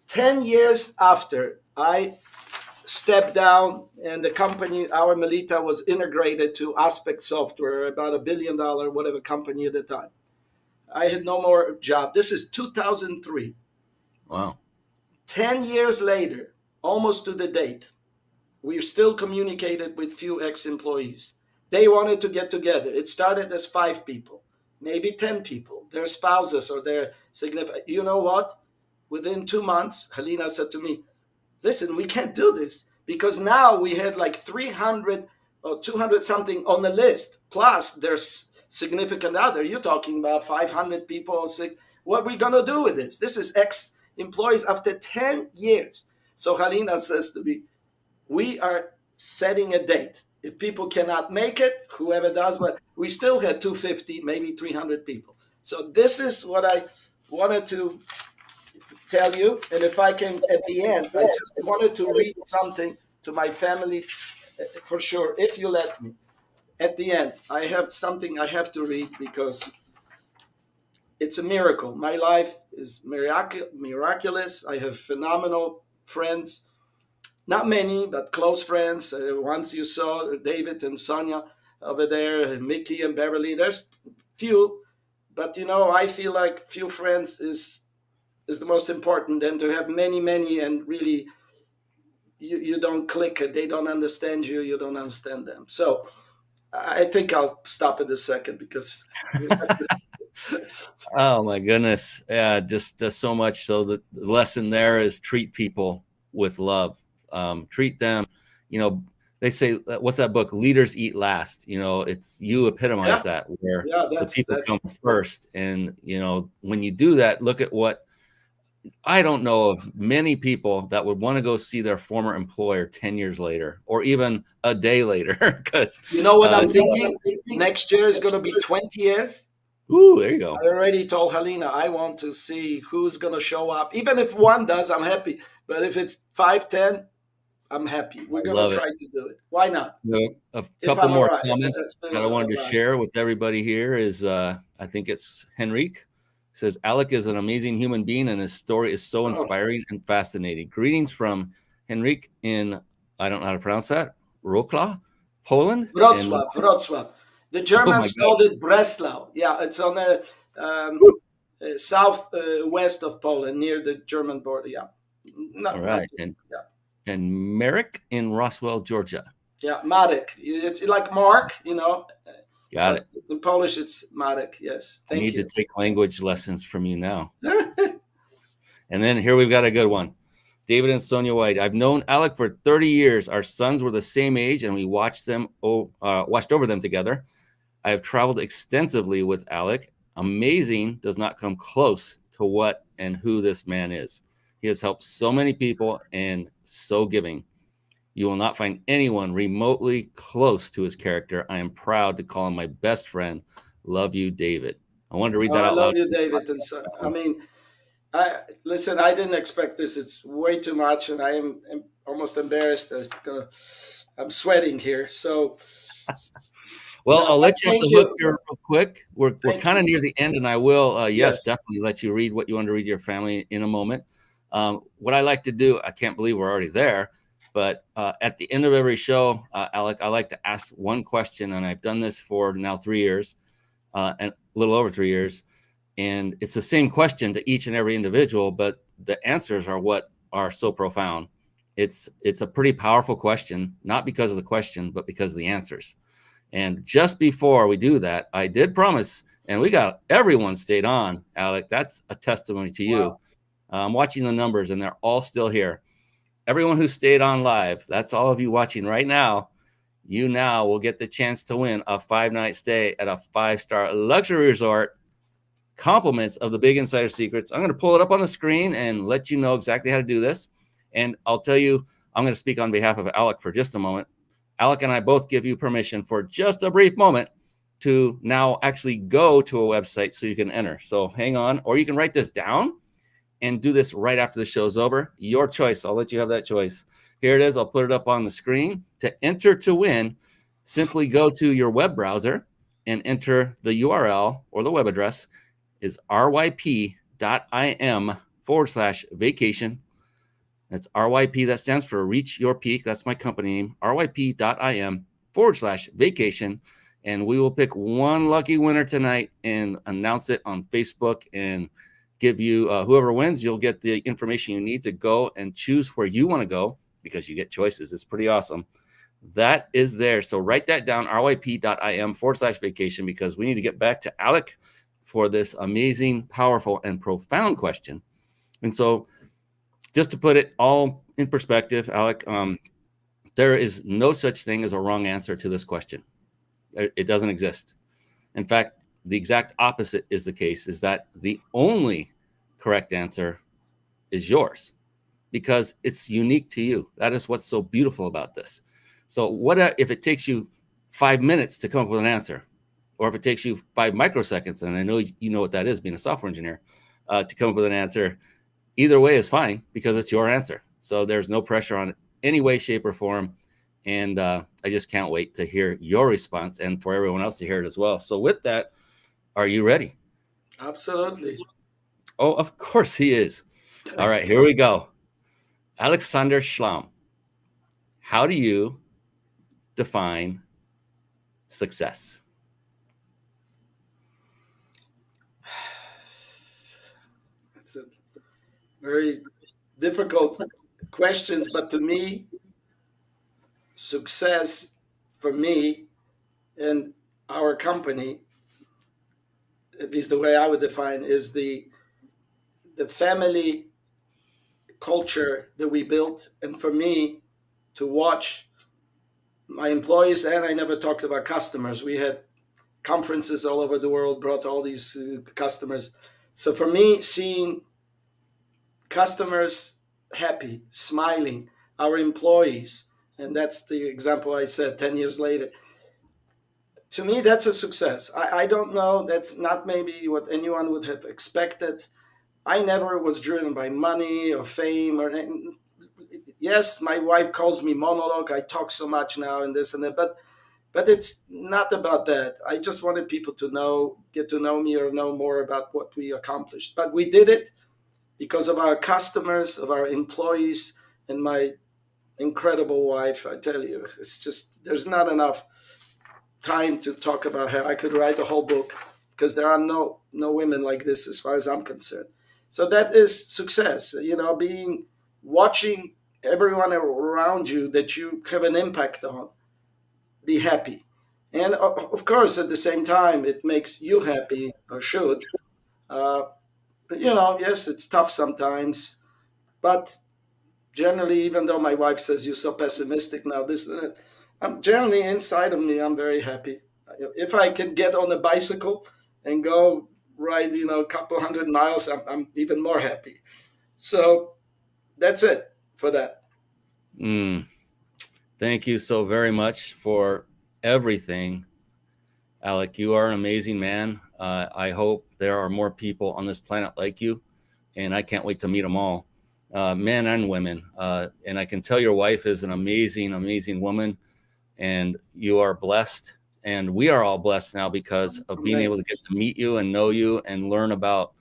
10 years after I stepped down and the company, our Melita, was integrated to Aspect Software, about $1 billion, whatever company at the time, I had no more job. This is 2003. Wow. 10 years later, almost to the date, we still communicated with few ex-employees. They wanted to get together. It started as 5 people, maybe 10 people, their spouses or their significant. You know what? Within 2 months, Helena said to me, listen, we can't do this because now we had like 300 or 200 something on the list. Plus there's significant other. You're talking about 500 people or 6. What are we going to do with this? This is ex-employees after 10 years. So Helena says to me, we are setting a date. If people cannot make it, whoever does, but we still had 250, maybe 300 people. So this is what I wanted to tell you. And if I can, at the end, I just wanted to read something to my family, for sure, if you let me. At the end, I have something I have to read because it's a miracle. My life is miraculous. I have phenomenal friends. Not many, but close friends. Once you saw David and Sonia over there, Mickey and Beverly. There's few, but I feel like few friends is the most important, and to have many, many, and really you don't click it. They don't understand you. You don't understand them. So I think I'll stop at a second because. Oh my goodness. Yeah, just so much. So the lesson there is treat people with love. Treat them, they say, what's that book? Leaders eat last. It's, you epitomize that, where the people come first. And, when you do that, look at what, I don't know of many people that would want to go see their former employer 10 years later, or even a day later. Because you know what I'm thinking? Next year is going to be 20 years. Ooh, there you go. I already told Helena I want to see who's going to show up. Even if one does, I'm happy. But if it's 5, 10, I'm happy. We're going to try to do it. Why not? A couple more comments that I wanted to share with everybody here is, I think it's Henrique. Says, Alec is an amazing human being, and his story is so inspiring and fascinating. Greetings from Henrique in, I don't know how to pronounce that, Wrocław, Poland? Wrocław. The Germans called it Breslau. Yeah, it's on the southwest of Poland, near the German border. Yeah. All right. And Marek in Roswell, Georgia. Yeah, Marek. It's like Mark, Got it. In Polish, it's Marek. Yes. Thank you. I need to take language lessons from you now. And then here we've got a good one. David and Sonia White. I've known Alec for 30 years. Our sons were the same age, and we watched over them together. I have traveled extensively with Alec. Amazing does not come close to what and who this man is. He has helped so many people and so giving. You will not find anyone remotely close to his character. I am proud to call him my best friend. Love you, David. I wanted to read that out loud. I love you, David. And so, I mean, listen, I didn't expect this. It's way too much, and I am almost embarrassed. I'm sweating here. So, well, I'll let you off the hook here real quick. We're kind of near the end, and I will, yes, definitely let you read what you want to read to your family in a moment. What I like to do, I can't believe we're already there, but at the end of every show, Alec, I like to ask one question, and I've done this for now 3 years, and a little over 3 years. And it's the same question to each and every individual, but the answers are what are so profound. It's a pretty powerful question, not because of the question, but because of the answers. And just before we do that, I did promise, and everyone stayed on, Alec. That's a testimony to you. Wow. I'm watching the numbers, and they're all still here. everyone who stayed on live, that's all of you watching right now, you now will get the chance to win a 5-night stay at a 5-star luxury resort. Compliments of the Big Insider Secrets. I'm going to pull it up on the screen and let you know exactly how to do this. And I'll tell you, I'm going to speak on behalf of Alec for just a moment. Alec and I both give you permission for just a brief moment to now actually go to a website so you can enter. So hang on, or you can write this down and do this right after the show's over. Your choice. I'll let you have that choice. Here it is. I'll put it up on the screen. To enter to win, simply go to your web browser and enter the URL or the web address is ryp.im/vacation. That's RYP. That stands for Reach Your Peak. That's my company name, ryp.im/vacation. And we will pick one lucky winner tonight and announce it on Facebook and give you whoever wins, you'll get the information you need to go and choose where you want to go because you get choices. It's pretty awesome. That is there. So write that down, ryp.im/vacation, because we need to get back to Alec for this amazing, powerful, and profound question. And so just to put it all in perspective, Alec, there is no such thing as a wrong answer to this question. It doesn't exist. In fact, the exact opposite is the case, is that the only correct answer is yours because it's unique to you. That is what's so beautiful about this. So what if it takes you 5 minutes to come up with an answer, or if it takes you 5 microseconds, and I know you know what that is being a software engineer, to come up with an answer? Either way is fine because it's your answer. So there's no pressure on any way, shape, or form. And I just can't wait to hear your response and for everyone else to hear it as well. So with that, are you ready? Absolutely. Oh, of course he is. All right, here we go. Aleksander Szlam, how do you define success? It's a very difficult questions, but to me, success for me and our company, at least the way I would define, is the family culture that we built. And for me, to watch my employees, and I never talked about customers. We had conferences all over the world, brought all these customers. So for me, seeing customers happy, smiling, our employees, and that's the example I said 10 years later. To me, that's a success. I don't know, that's not maybe what anyone would have expected. I never was driven by money or fame or anything. Yes, my wife calls me monologue. I talk so much now and this and that, but it's not about that. I just wanted people to get to know me or know more about what we accomplished. But we did it because of our customers, of our employees, and my incredible wife. I tell you, it's just, there's not enough time to talk about her. I could write a whole book because there are no women like this as far as I'm concerned. So that is success, watching everyone around you that you have an impact on, be happy. And of course, at the same time, it makes you happy, or should. But yes, it's tough sometimes, but generally, even though my wife says you're so pessimistic now, this and that, I'm generally inside of me, I'm very happy. If I can get on a bicycle and go ride, a couple 100 miles, I'm even more happy. So that's it for that. Thank you so very much for everything, Alec. You are an amazing man. I hope there are more people on this planet like you, and I can't wait to meet them all, men and women. And I can tell your wife is an amazing, amazing woman, and you are blessed. And we are all blessed now because of being able to get to meet you and know you and learn about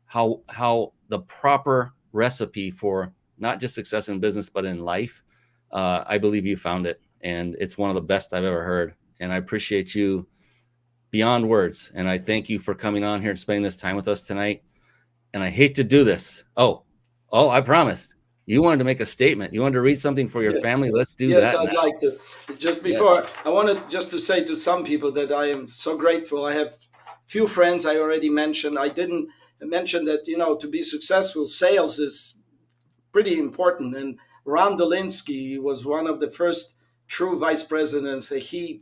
how the proper recipe for not just success in business, but in life. I believe you found it, and it's one of the best I've ever heard. And I appreciate you beyond words. And I thank you for coming on here and spending this time with us tonight. And I hate to do this. Oh, I promised. You wanted to make a statement. You wanted to read something for your family. Let's do that. Yes, I'd like to. Just before, I wanted just to say to some people that I am so grateful. I have few friends I already mentioned. I didn't mention that, to be successful, sales is pretty important. And Ron Dolinsky was one of the first true vice presidents. He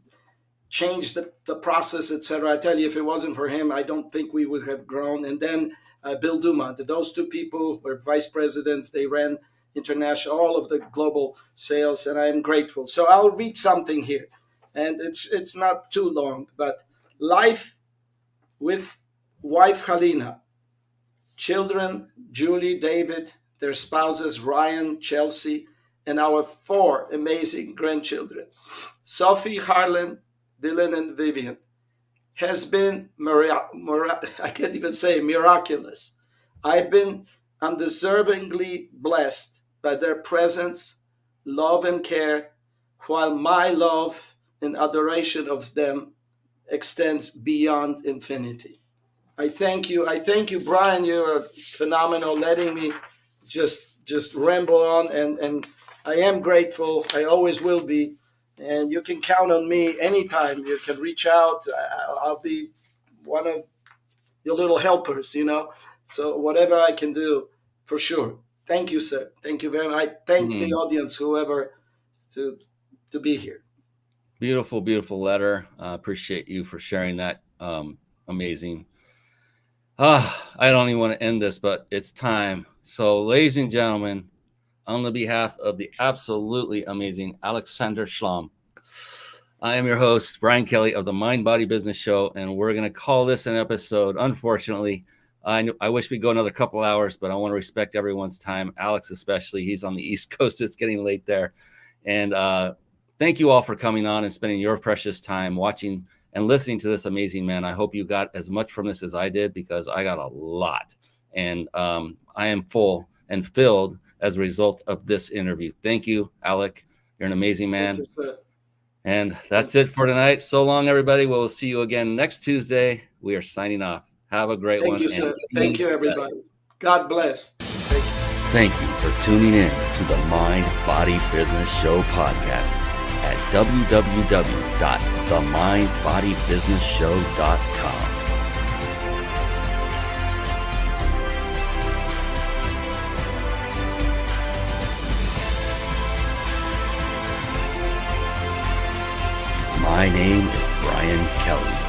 changed the process, etc. I tell you, if it wasn't for him, I don't think we would have grown. And then Bill Dumont. Those two people were vice presidents. They ran international, all of the global sales, and I am grateful. So I'll read something here, and it's not too long, but life with wife Halina, children Julie, David, their spouses Ryan, Chelsea, and our 4 amazing grandchildren, Sophie, Harlan, Dylan, and Vivian, has been I can't even say miraculous. I've been undeservingly blessed by their presence, love, and care, while my love and adoration of them extends beyond infinity. I thank you. I thank you, Brian. You're phenomenal, letting me just ramble on, and I am grateful. I always will be. And you can count on me anytime. You can reach out. I'll be one of your little helpers, So whatever I can do, for sure. Thank you, sir. Thank you very much. I thank the audience, whoever, to be here. Beautiful, beautiful letter. Appreciate you for sharing that. Amazing. I don't even want to end this, but it's time. So, ladies and gentlemen, on the behalf of the absolutely amazing Aleksander Szlam, I am your host, Brian Kelly of the Mind Body Business Show, and we're going to call this an episode. Unfortunately, I wish we'd go another couple hours, but I want to respect everyone's time, Alex especially. He's on the East Coast. It's getting late there. And thank you all for coming on and spending your precious time watching and listening to this amazing man. I hope you got as much from this as I did, because I got a lot. And I am full and filled as a result of this interview. Thank you, Alec. You're an amazing man. Thank you, sir. And that's it for tonight. So long, everybody. We'll see you again next Tuesday. We are signing off. Have a great one. Thank you, sir. Thank you, everybody. God bless. Thank you for tuning in to the Mind Body Business Show podcast at www.themindbodybusinessshow.com. My name is Brian Kelly.